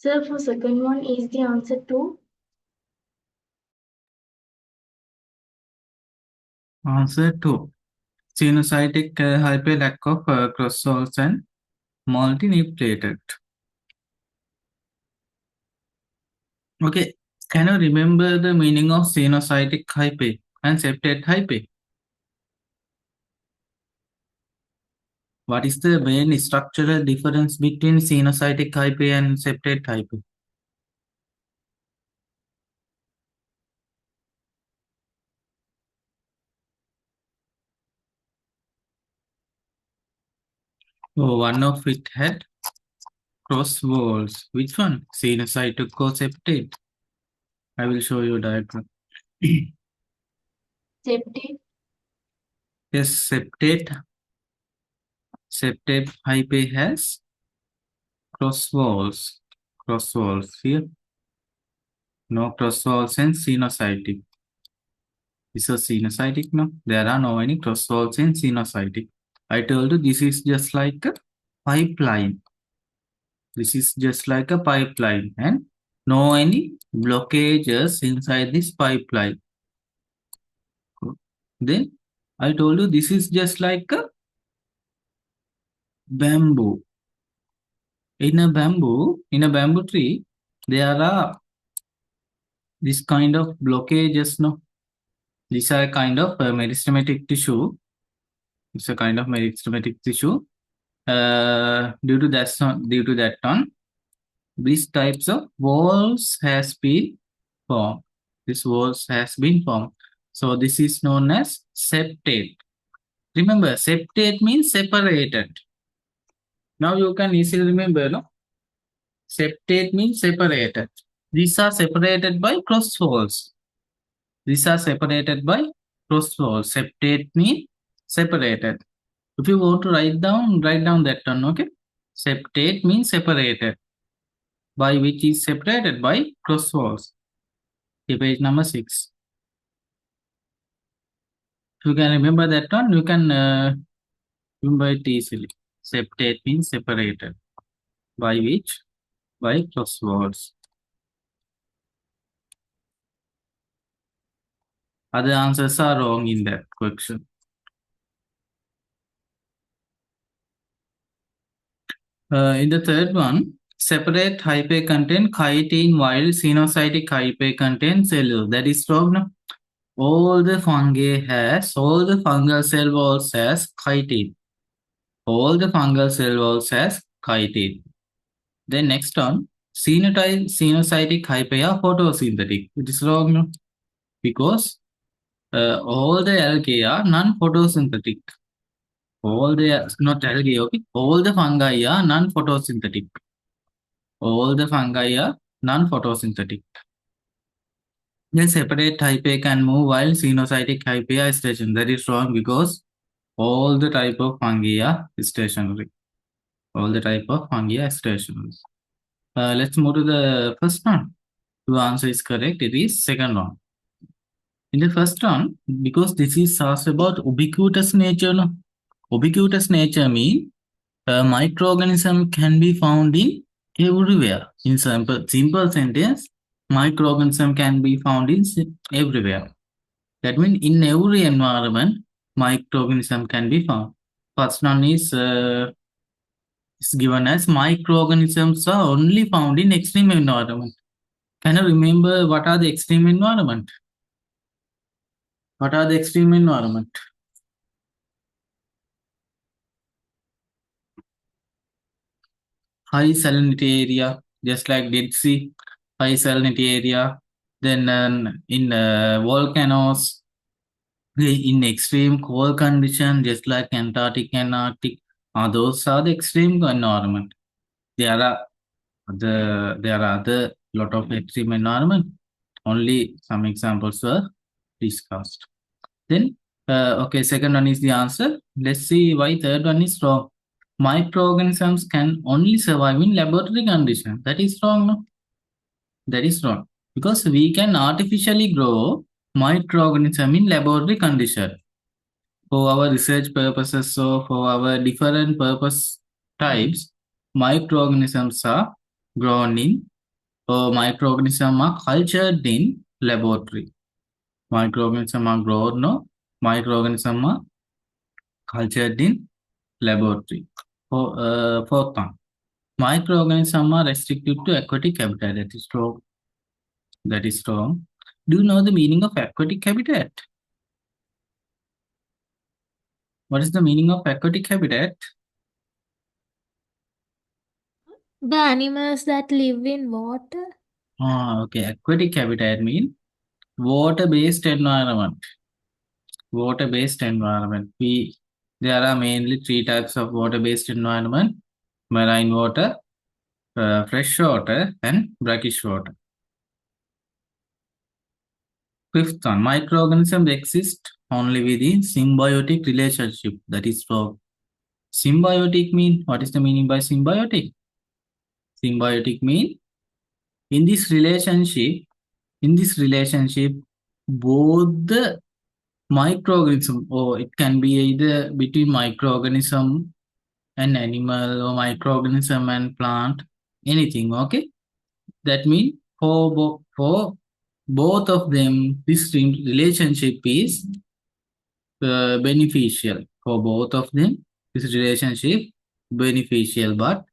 Sir, for second one is the answer to Answer 2. Xenocytic hyper lack of cross-source and multinucleated. Okay, can you remember the meaning of xenocytic hype and septate hype? What is the main structural difference between xenocytic hype and septate hype? Oh, one of it had cross walls. Which one? Xenocytic or septate? I will show you diagram. septate. Yes, septate. Septate hype has cross walls. Cross walls here. No cross walls in xenocytic. This is xenocytic, no? There are no any cross walls in xenocytic. I told you this is just like a pipeline. This is just like a pipeline and no any blockages inside this pipeline. Then I told you this is just like a bamboo. In a bamboo tree, there are this kind of blockages, no? These are kind of meristematic tissue. It's a kind of meristematic tissue. Due to that these types of walls has been formed. This walls has been formed. So this is known as septate. Remember, septate means separated. Now you can easily remember, no? Septate means separated. These are separated by cross walls. These are separated by cross walls. Septate means separated. If you want to write down that one, okay? Septate means separated. By which is separated by cross walls. Okay, page number 6. If you can remember that one, you can remember it easily. Septate means separated. By which? By cross walls. Other answers are wrong in that question. In the third one, separate hype contain chitin while xenocytic hype contain cellulose. That is wrong, no? All the fungal cell walls has chitin. All the fungal cell walls has chitin. Then next one, xenocytic hype are photosynthetic. It is wrong, no? Because all the algae are non-photosynthetic. All the, not algae, okay? All the fungi are non-photosynthetic. All the fungi are non-photosynthetic. The separate hype can move while xenocytic hype are stationary. That is wrong because all the type of fungi are stationary. All the type of fungi are stationary. Let's move to the first one. The answer is correct. It is second one. In the first one, because this is asked about ubiquitous nature. No? Ubiquitous nature means microorganism can be found in everywhere. In simple sentence, microorganism can be found in everywhere. That means in every environment, microorganism can be found. First one is given as microorganisms are only found in extreme environment. Can you remember what are the extreme environment? What are the extreme environment? High salinity area, just like Dead Sea, high salinity area. Then in volcanoes, in extreme cold condition, just like Antarctic and Arctic, those are the extreme environment. There are other lot of extreme environment. Only some examples were discussed. Then, okay, second one is the answer. Let's see why third one is wrong. Microorganisms can only survive in laboratory conditions. That is wrong, no? That is wrong. Because we can artificially grow microorganism in laboratory condition. For our research purposes, so for our different purpose types, microorganisms are grown in, or microorganisms are cultured in laboratory. Microorganisms are grown, no, microorganisms are cultured in laboratory. Fourth one, microorganisms are restricted to aquatic habitat. That is true. That is wrong. Do you know the meaning of aquatic habitat? What is the meaning of aquatic habitat? The animals that live in water. Okay. Aquatic habitat means water-based environment. Water-based environment. There are mainly three types of water-based environment: marine water, fresh water, and brackish water. Fifth one, microorganisms exist only within symbiotic relationship. That is wrong. Symbiotic mean, what is the meaning by symbiotic? Symbiotic mean in this relationship, both the microorganism, or it can be either between microorganism and animal, or microorganism and plant, anything. Okay, that means for both of them, this relationship is beneficial. For both of them, this relationship beneficial, but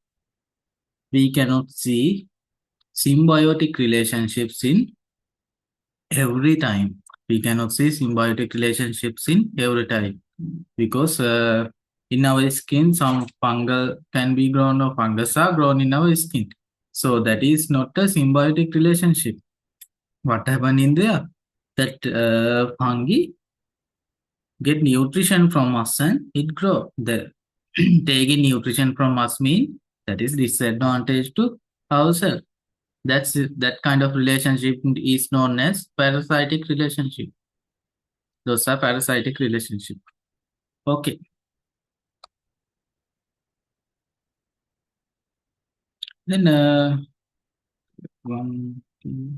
we cannot see symbiotic relationships in every time. We cannot see symbiotic relationships in every time, because in our skin some fungal can be grown, or fungus are grown in our skin. So that is not a symbiotic relationship. What happened in there? That fungi get nutrition from us and it grow. The taking nutrition from us mean that is disadvantage to ourselves. That kind of relationship is known as parasitic relationship. Those are parasitic relationship. Okay. Then one, two.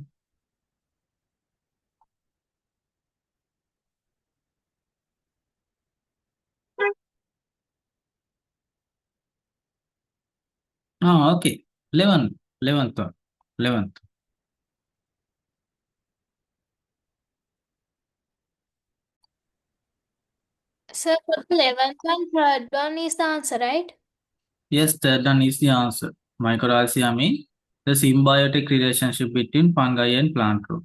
Oh, okay. 11th one. 11th. Sir, for the 11th one, third one is the answer, right? Yes, third one is the answer. Mycorrhizae mean the symbiotic relationship between fungi and plant root.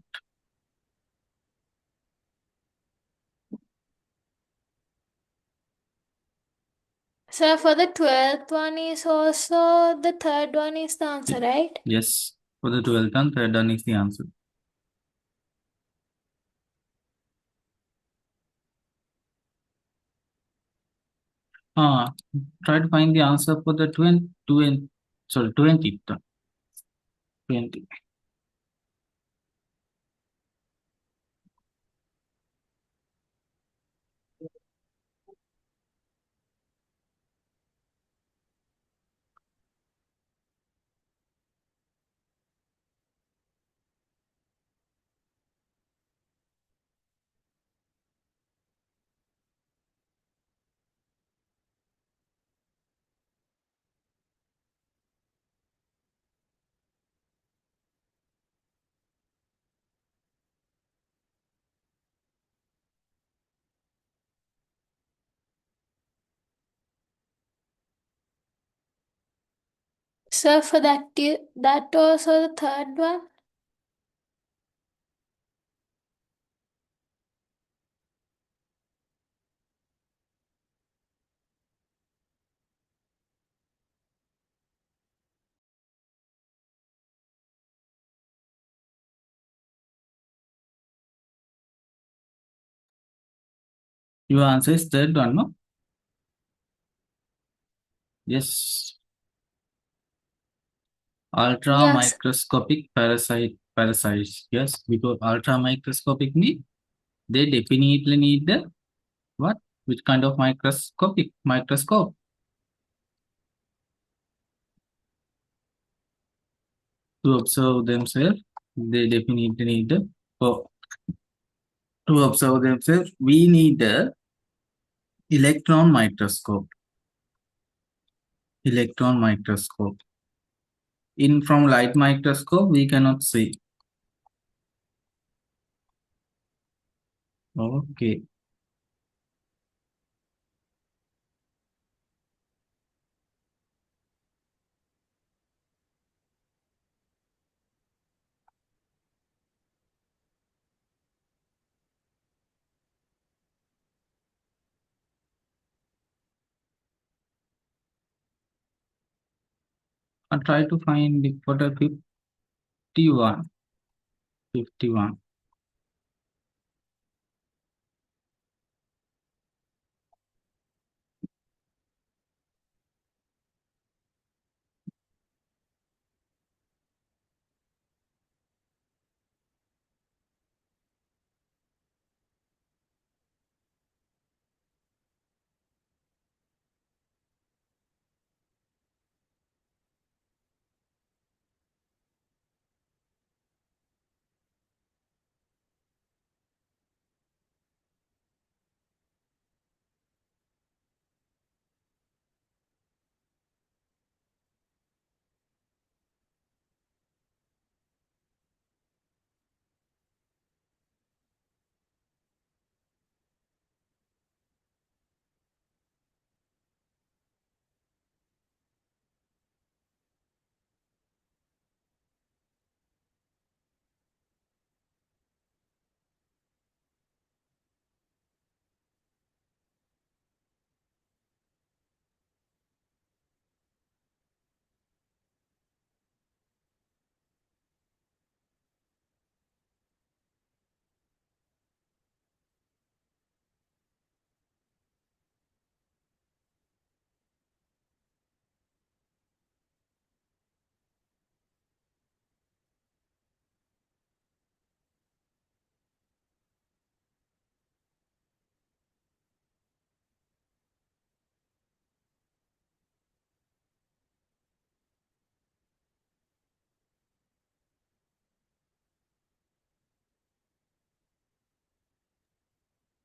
Sir, for the 12th one is also the third one is the answer, right? Yes, for the 12th one, third one is the answer. Try to find the answer for the 20th. 20. Sir, for that also the third one. Your answer is third one, no? Yes. Ultra Yes. microscopic parasites. Yes, because ultra microscopic mean they definitely need the what? Which kind of microscope? To observe themselves. They definitely need the oh, to observe themselves. We need the electron microscope. Electron microscope. In from light microscope, we cannot see. Okay. I try to find the photo 51. 51.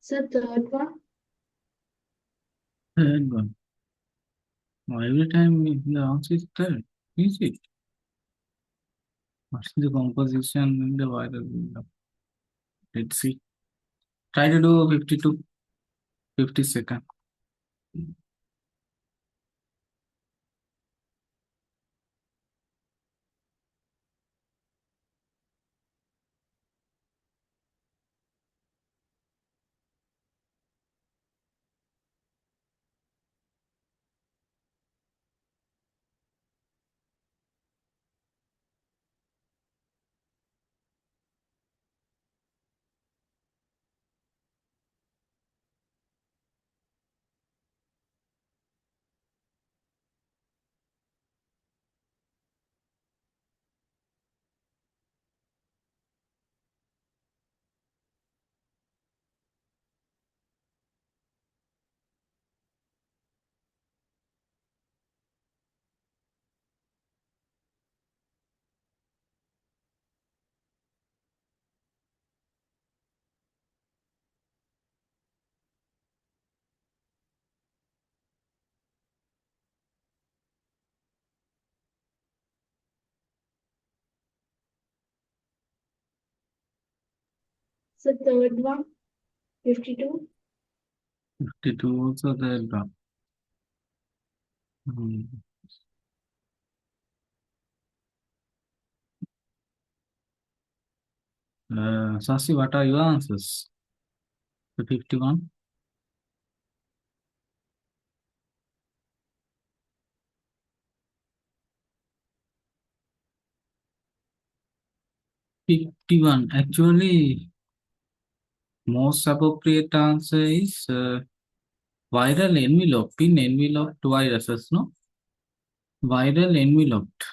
So third one. Third one. Every time the answer is third. Is it? What's the composition in the viral medium? Let's see. Try to do 52, 50 seconds. So third one. 52. 52 also third one. Sasi, what are your answers? The 51? 51. Actually, most appropriate answer is viral envelope. In enveloped viruses, no? Viral enveloped.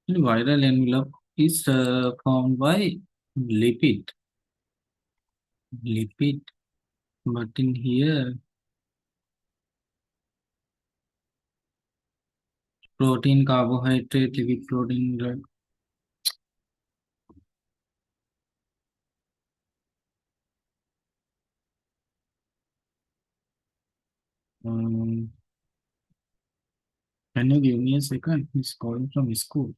Viral envelope is formed by lipid. Lipid. But in here, protein, carbohydrate, lipid, protein, 。 . 。 。 . 。 . 。 . 。 . 。 . 。 . 。 。 . 。 。 。 。 . 。 。 。 . 。 。 . 。 。 . 。 。 . 。 。 。 . 。 。 . 。 。 . 。 。 . 。 . 。 . 。 . 。 . Um, can you give me a second? He's calling from school.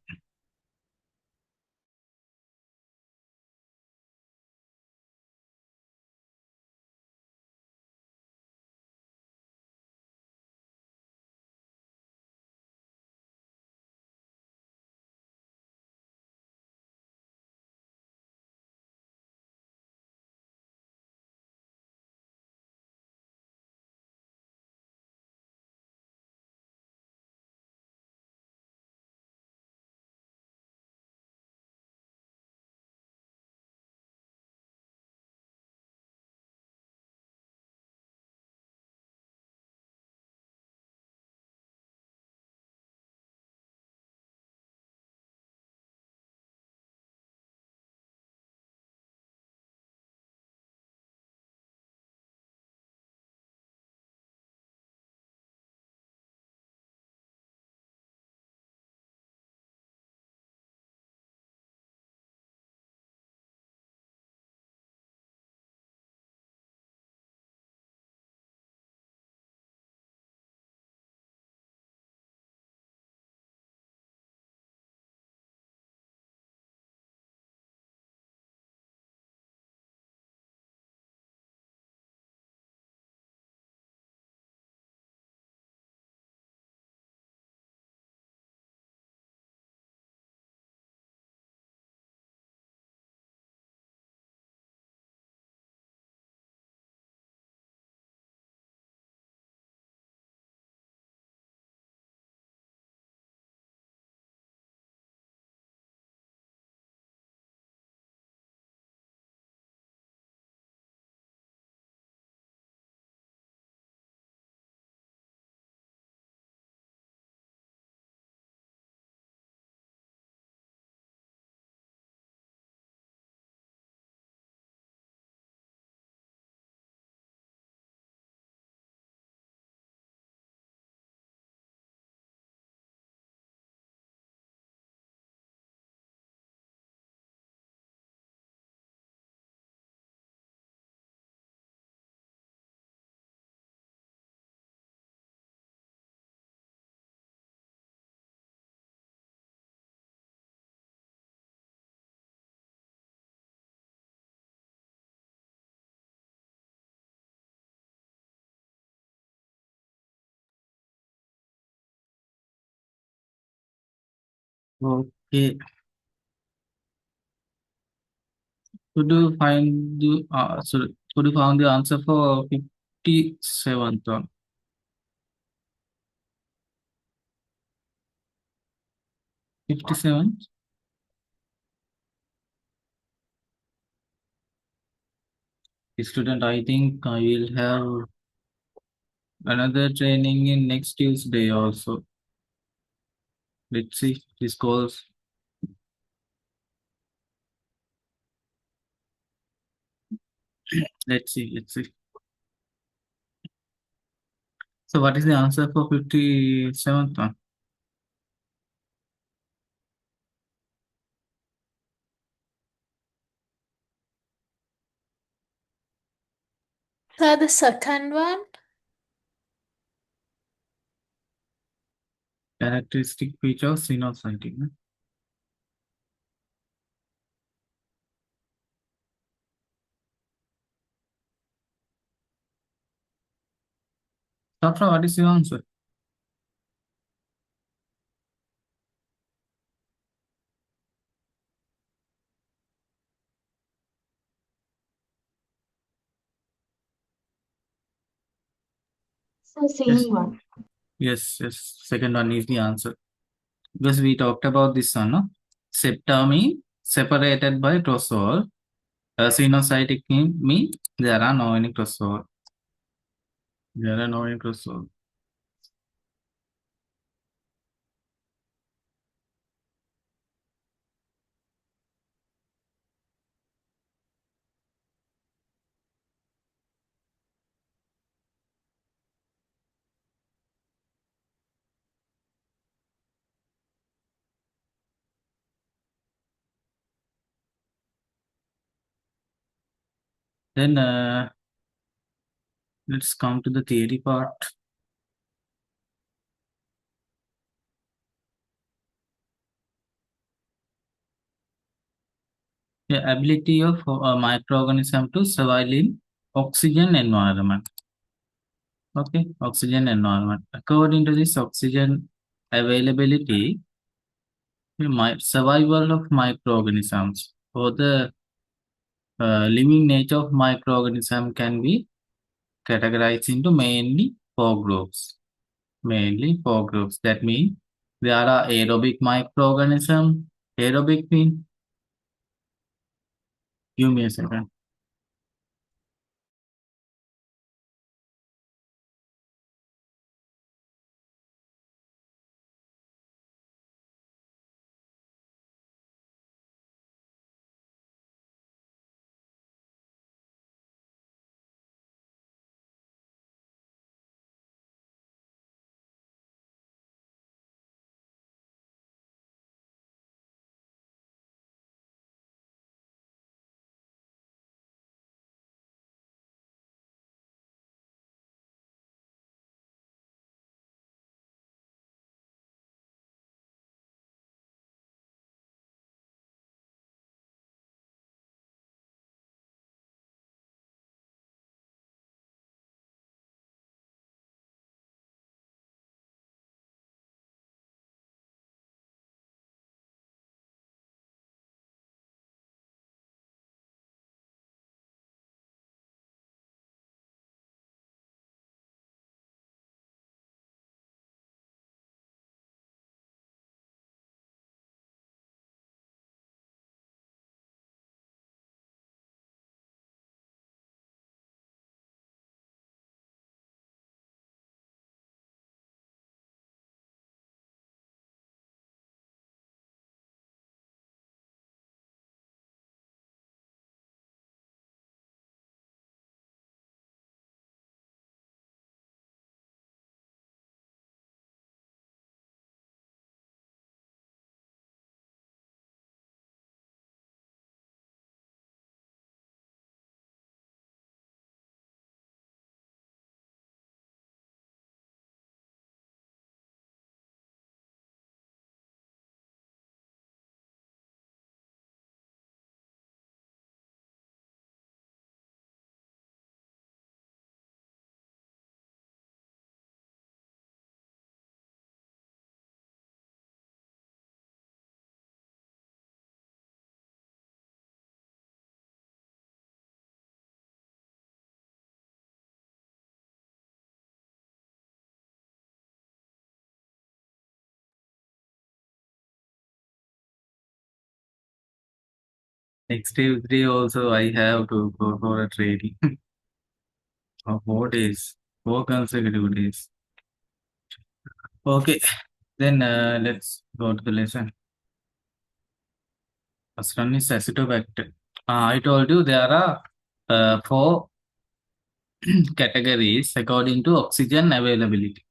Okay. Could you find the sorry, could you find the answer for 57th one? 57th? Student, I think I will have another training in next Tuesday also. Let's see this goes. Let's see, let's see. So what is the answer for 57th one? So the second one, Characteristic feature of sinusitis. Safra, what is your answer? So same Yes, one. yes. Second one is the answer. Because we talked about this one, no? Septa mean separated by protozoa. Sinusitic mean there are no any protozoa. There are no any protozoa. Then let's come to the theory part. The ability of a microorganism to survive in oxygen environment. Okay, oxygen environment. According to this oxygen availability, survival of microorganisms or the living nature of microorganism can be categorized into mainly four groups. Mainly four groups. That means there are aerobic microorganisms. Aerobic means, give me a second. Next day also I have to go for a training of 4 days, 4 consecutive days. Okay, then let's go to the lesson. First one is acetobacter. I told you there are four categories according to oxygen availability.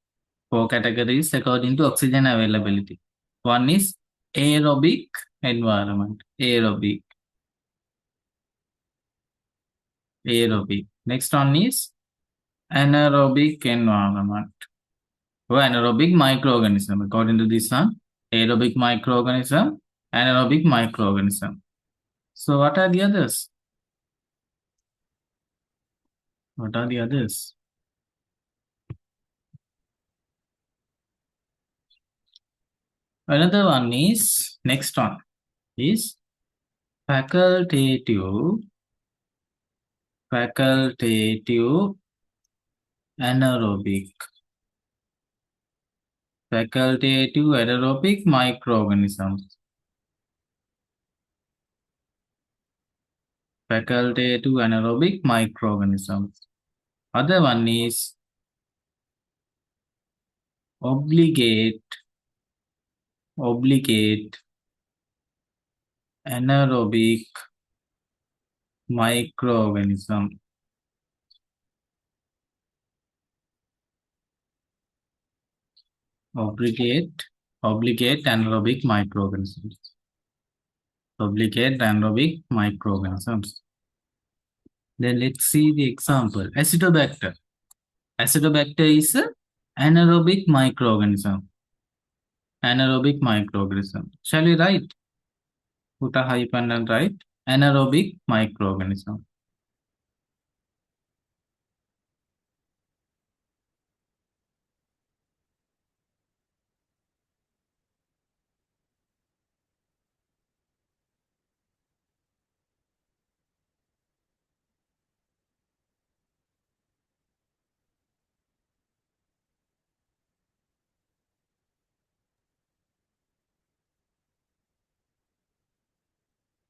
Four categories according to oxygen availability. One is aerobic environment. Aerobic. Next one is anaerobic environment. Or anaerobic microorganism. According to this one, aerobic microorganism, anaerobic microorganism. So what are the others? What are the others? Another one is, next one is facultative anaerobic. Facultative anaerobic microorganisms. Facultative anaerobic microorganisms. Other one is obligate anaerobic microorganism. Obligate anaerobic microorganisms. Obligate anaerobic microorganisms. Then let's see the example. Acetobacter. Acetobacter is an anaerobic microorganism. Anaerobic microorganism. Shall we write? Put a hyphen and write anaerobic microorganism.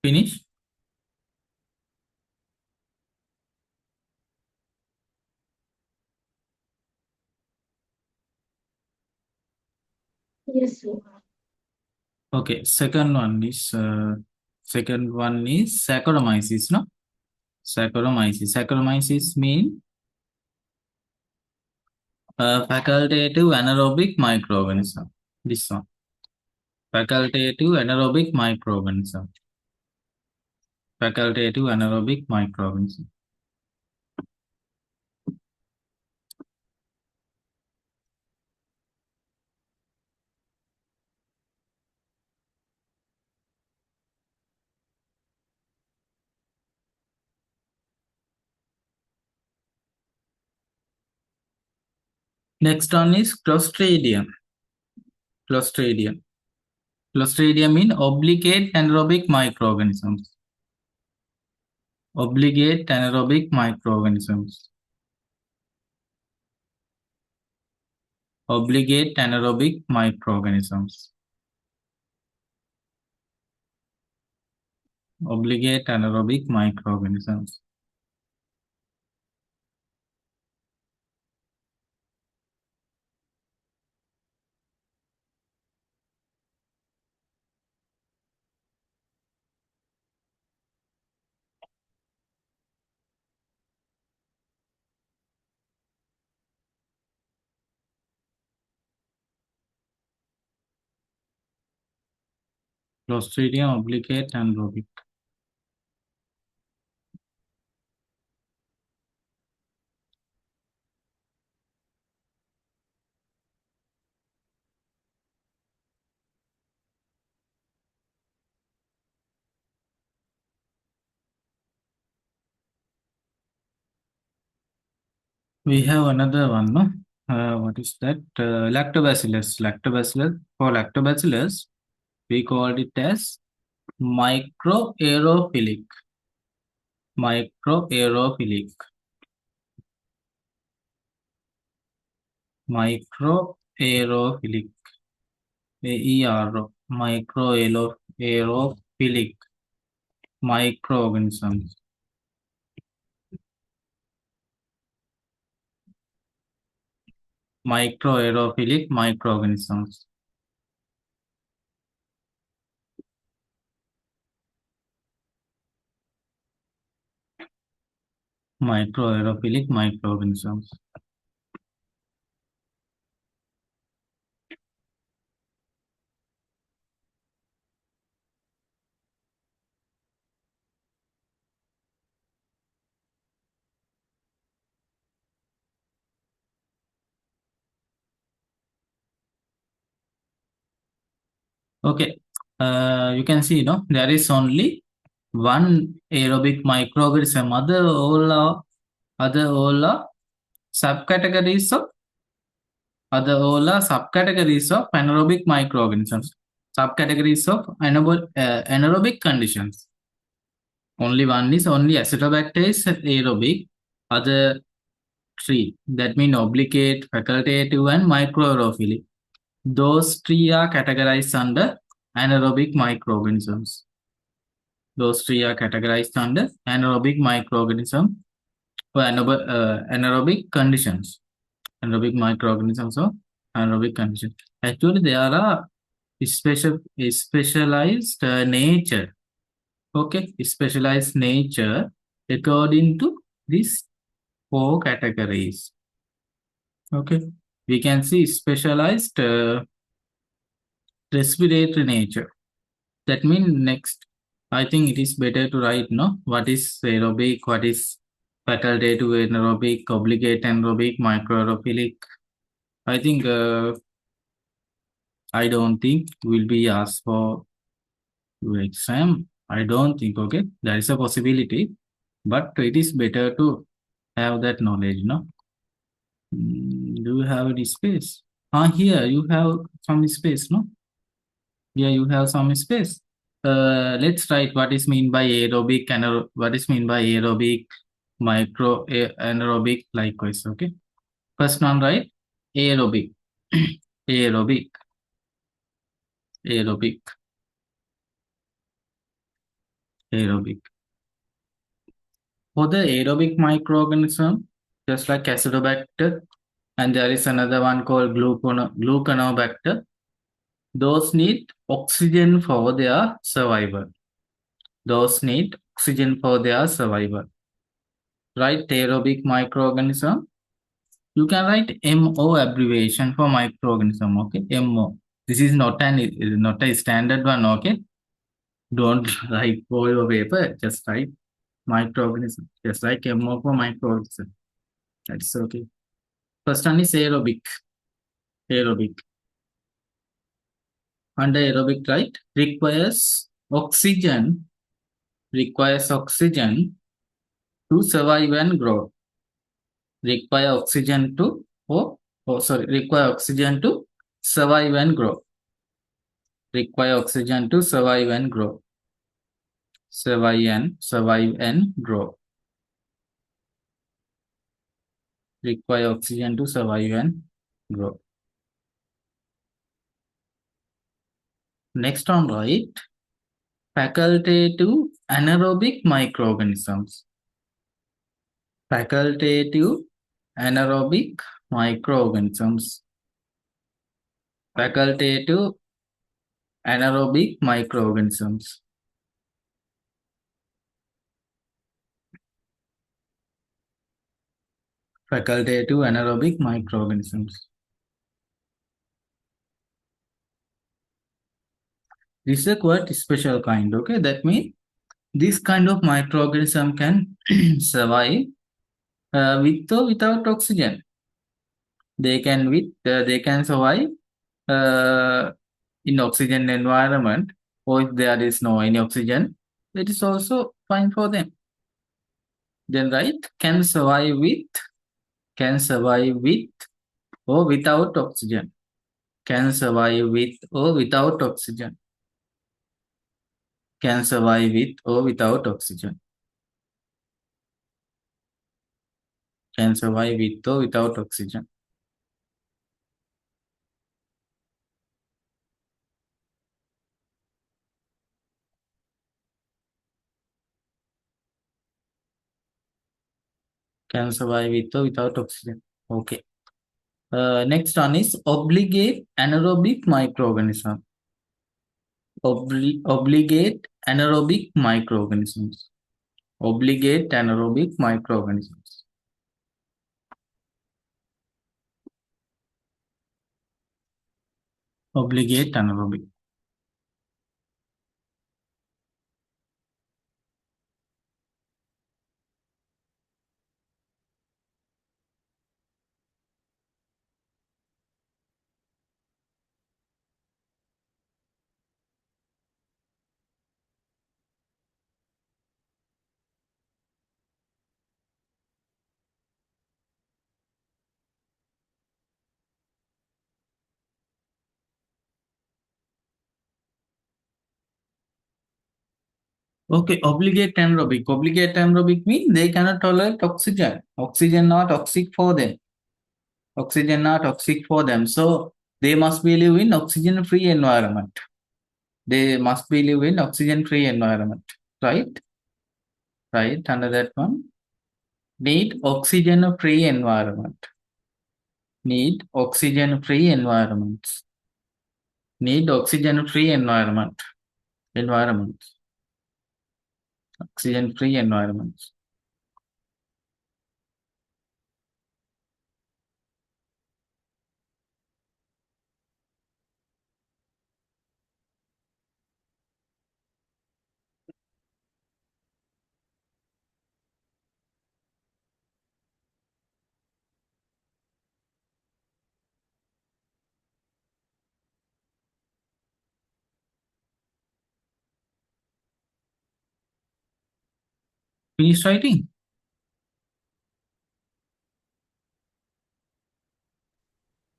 Finish? Yes, sir. Okay, second one is Saccharomyces, no? Saccharomyces. Saccharomyces mean facultative anaerobic microorganism. This one. Facultative anaerobic microorganism. Facultative anaerobic microorganism. Next one is Clostridium. Clostridium. Clostridium mean obligate anaerobic microorganisms. Obligate anaerobic microorganisms. Obligate anaerobic microorganisms. Obligate anaerobic microorganisms. Clostridium obligate anaerobic. We have another one, no? What is that? Lactobacillus. Lactobacillus. For lactobacillus, we called it as microaerophilic. Microaerophilic. Microaerophilic. AERO. Microaerophilic microorganisms. Microaerophilic microorganisms. Microaerophilic microorganisms. Okay, you can see, there is only one aerobic microorganism. Other all are subcategories of anaerobic microorganisms. Subcategories of anaerobic conditions. Only one is only Acetobacter is aerobic. Other three, that mean obligate, facultative, and microaerophilic. Those three are categorized under anaerobic microorganisms. Those three are categorized under anaerobic microorganism or anaerobic conditions. Anaerobic microorganisms or anaerobic conditions. Actually, there are specialized nature. Okay, specialized nature according to these four categories. Okay, we can see specialized respiratory nature. That means next, I think it is better to write, what is aerobic, what is facultative anaerobic, obligate anaerobic, microaerophilic. I think I don't think will be asked for your exam. I don't think, okay, there is a possibility, but it is better to have that knowledge, no? Do you have any space? Here you have some space, no? Here you have some space. Let's write what is mean by aerobic and what is mean by aerobic, anaerobic, likewise, okay? First one, right? Aerobic, aerobic, aerobic, aerobic. For the aerobic microorganism, just like acidobacter, and there is another one called gluconobacter. Those need oxygen for their survival. Those need oxygen for their survival. Right? Aerobic microorganism. You can write MO abbreviation for microorganism. Okay, MO. This is not a standard one. Okay, don't write for your paper. Just write microorganism. Just like MO for microorganism. That's okay. First one is aerobic. Aerobic. Under aerobic, right? Requires oxygen to survive and grow. Require oxygen to require oxygen to survive and grow. Require oxygen to survive and grow. Survive and grow. Require oxygen to survive and grow. Next one, right? Facultative anaerobic microorganisms. Facultative anaerobic microorganisms. Facultative anaerobic microorganisms. Facultative anaerobic microorganisms. This is a quite special kind, okay? That means this kind of microorganism can survive with or without oxygen. They can survive uh, in oxygen environment, or if there is no any oxygen, it is also fine for them. Then right, can survive with or without oxygen. Can survive with or without oxygen. Can survive with or without oxygen. Can survive with or without oxygen. Can survive with or without oxygen. Okay. Next one is obligate anaerobic microorganism. Obligate anaerobic microorganisms. Obligate anaerobic microorganisms. Obligate anaerobic. Okay, obligate anaerobic. Obligate anaerobic means they cannot tolerate oxygen. Oxygen not toxic for them. Oxygen not toxic for them. So they must be live in oxygen-free environment. They must be live in oxygen-free environment. Right? Right, under that one. Need oxygen-free environment. Need oxygen-free environments. Need oxygen-free environment. Environments. Oxygen-free environments. Finish writing?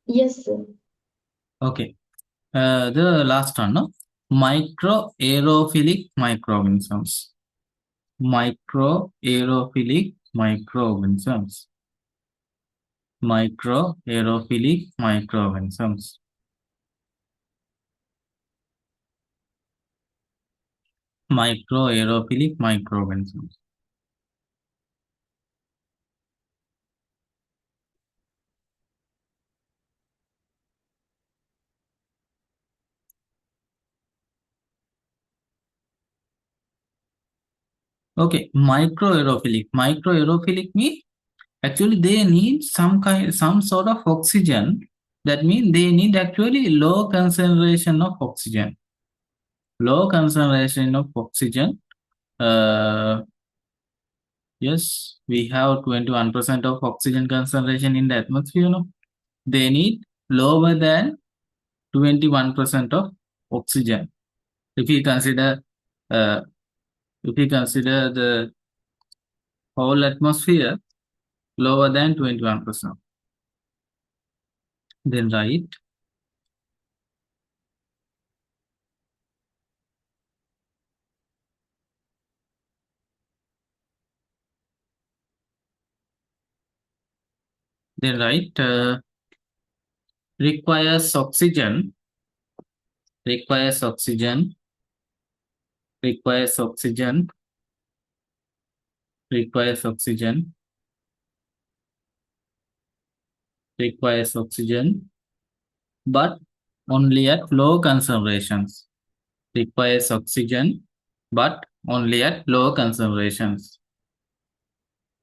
Yes, sir. Okay. The last one, no? Microaerophilic microorganisms. Microaerophilic microorganisms. Microaerophilic microorganisms. Microaerophilic microorganisms. Okay, microaerophilic. Microaerophilic means actually they need some sort of oxygen. That means they need actually low concentration of oxygen. Low concentration of oxygen. Uh, yes, we have 21% of oxygen concentration in the atmosphere. No? They need lower than 21% of oxygen. If you consider uh, the whole atmosphere lower than 21%, then write requires oxygen, requires oxygen, requires oxygen, requires oxygen, requires oxygen, but only at low concentrations. Requires oxygen, but only at low concentrations.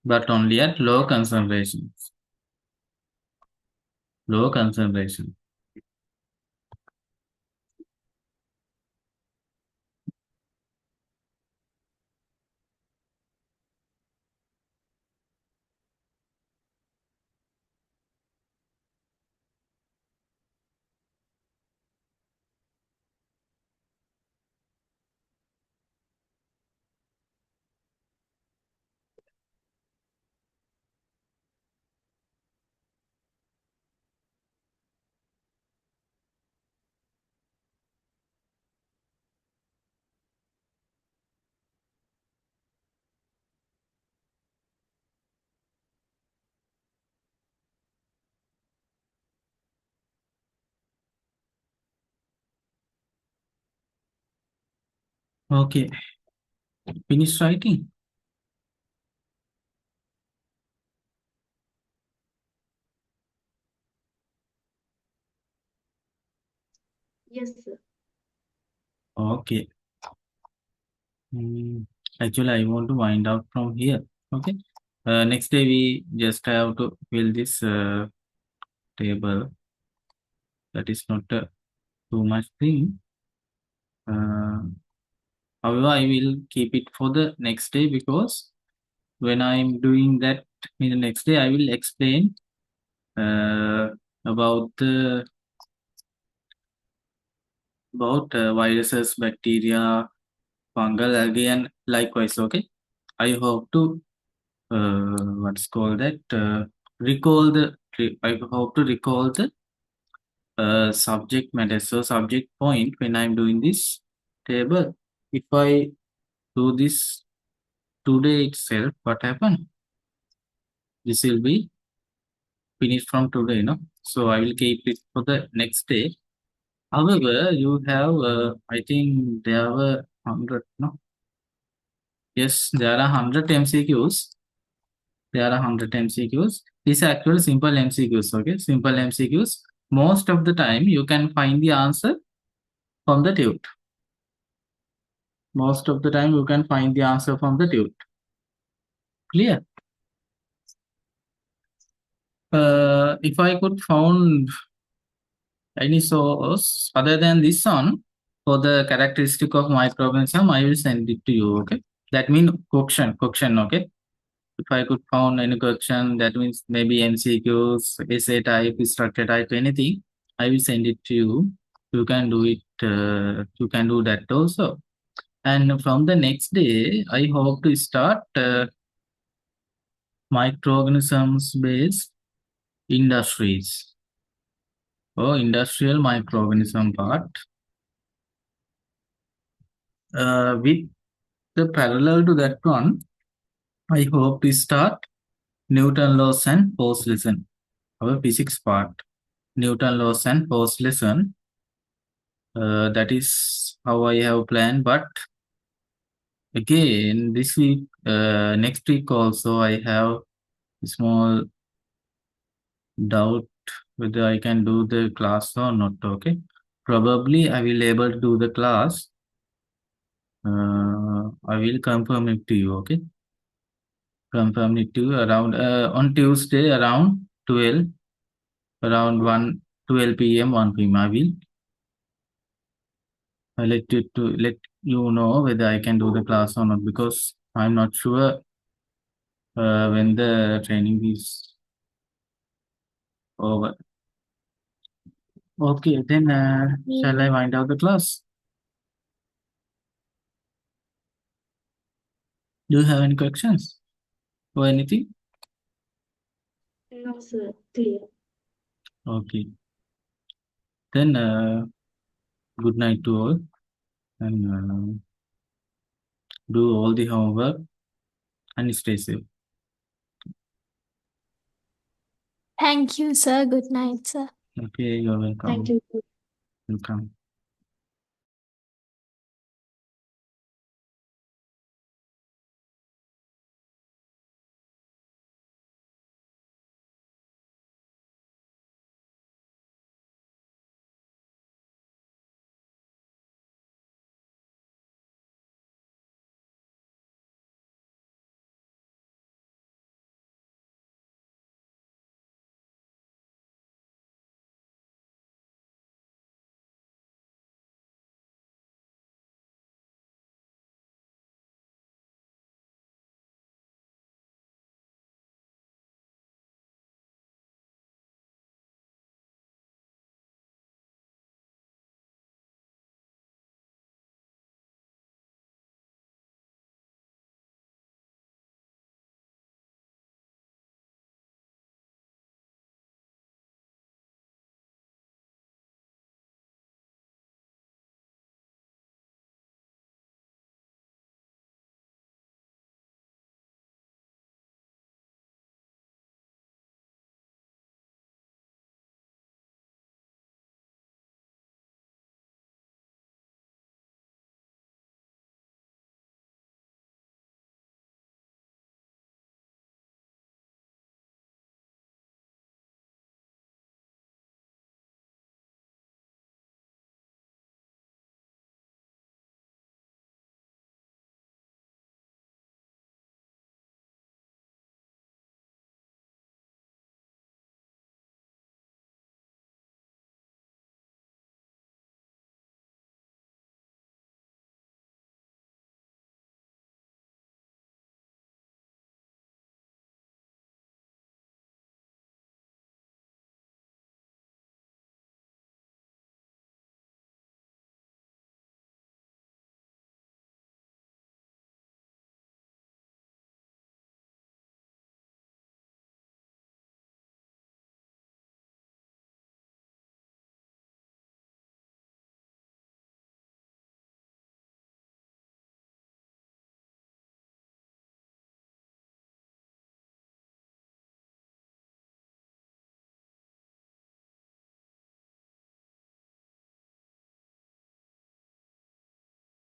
But only at low concentrations. Low concentration. Okay, finish writing. Yes, sir. Okay. Actually, I want to wind out from here. Okay. Next day we just have to fill this table. That is not too much thing. However, I will keep it for the next day because when I'm doing that in the next day, I will explain about the viruses, bacteria, fungal, algae, and likewise. Okay, I hope to what's called that recall the. I hope to recall the subject matter. So subject point when I'm doing this table. If I do this today itself, what happened? This will be finished from today, no? So I will keep it for the next day. However, you have, I think there were 100, no? Yes, there are 100 MCQs. There are 100 MCQs. These are actual simple MCQs, okay? Simple MCQs. Most of the time, you can find the answer from the tute. Most of the time, you can find the answer from the tute. Clear? If I could found any source other than this one for the characteristic of microorganism, I will send it to you. Okay, that means question. Okay, if I could found any question, that means maybe MCQs, essay type, structure type, anything, I will send it to you. You can do it. You can do that also. And from the next day, I hope to start microorganisms based industries or industrial microorganism part with the parallel to that one. I hope to start Newton laws and force lesson, our physics part. Newton laws and force lesson. That is how I have planned. But again, this week, next week also, I have a small doubt whether I can do the class or not. Okay, probably I will able to do the class. I will confirm it to you. Okay, confirm it to you around on Tuesday around 12, around 12 p.m. 1 p.m. I will let you know whether I can do the class or not, because I'm not sure when the training is over. Okay, then shall I wind out the class? Do you have any questions or anything? No, sir. Clear. Okay. Then good night to all, and do all the homework and stay safe. Thank you, sir. Good night, sir. Okay, you're welcome. Thank you. Welcome.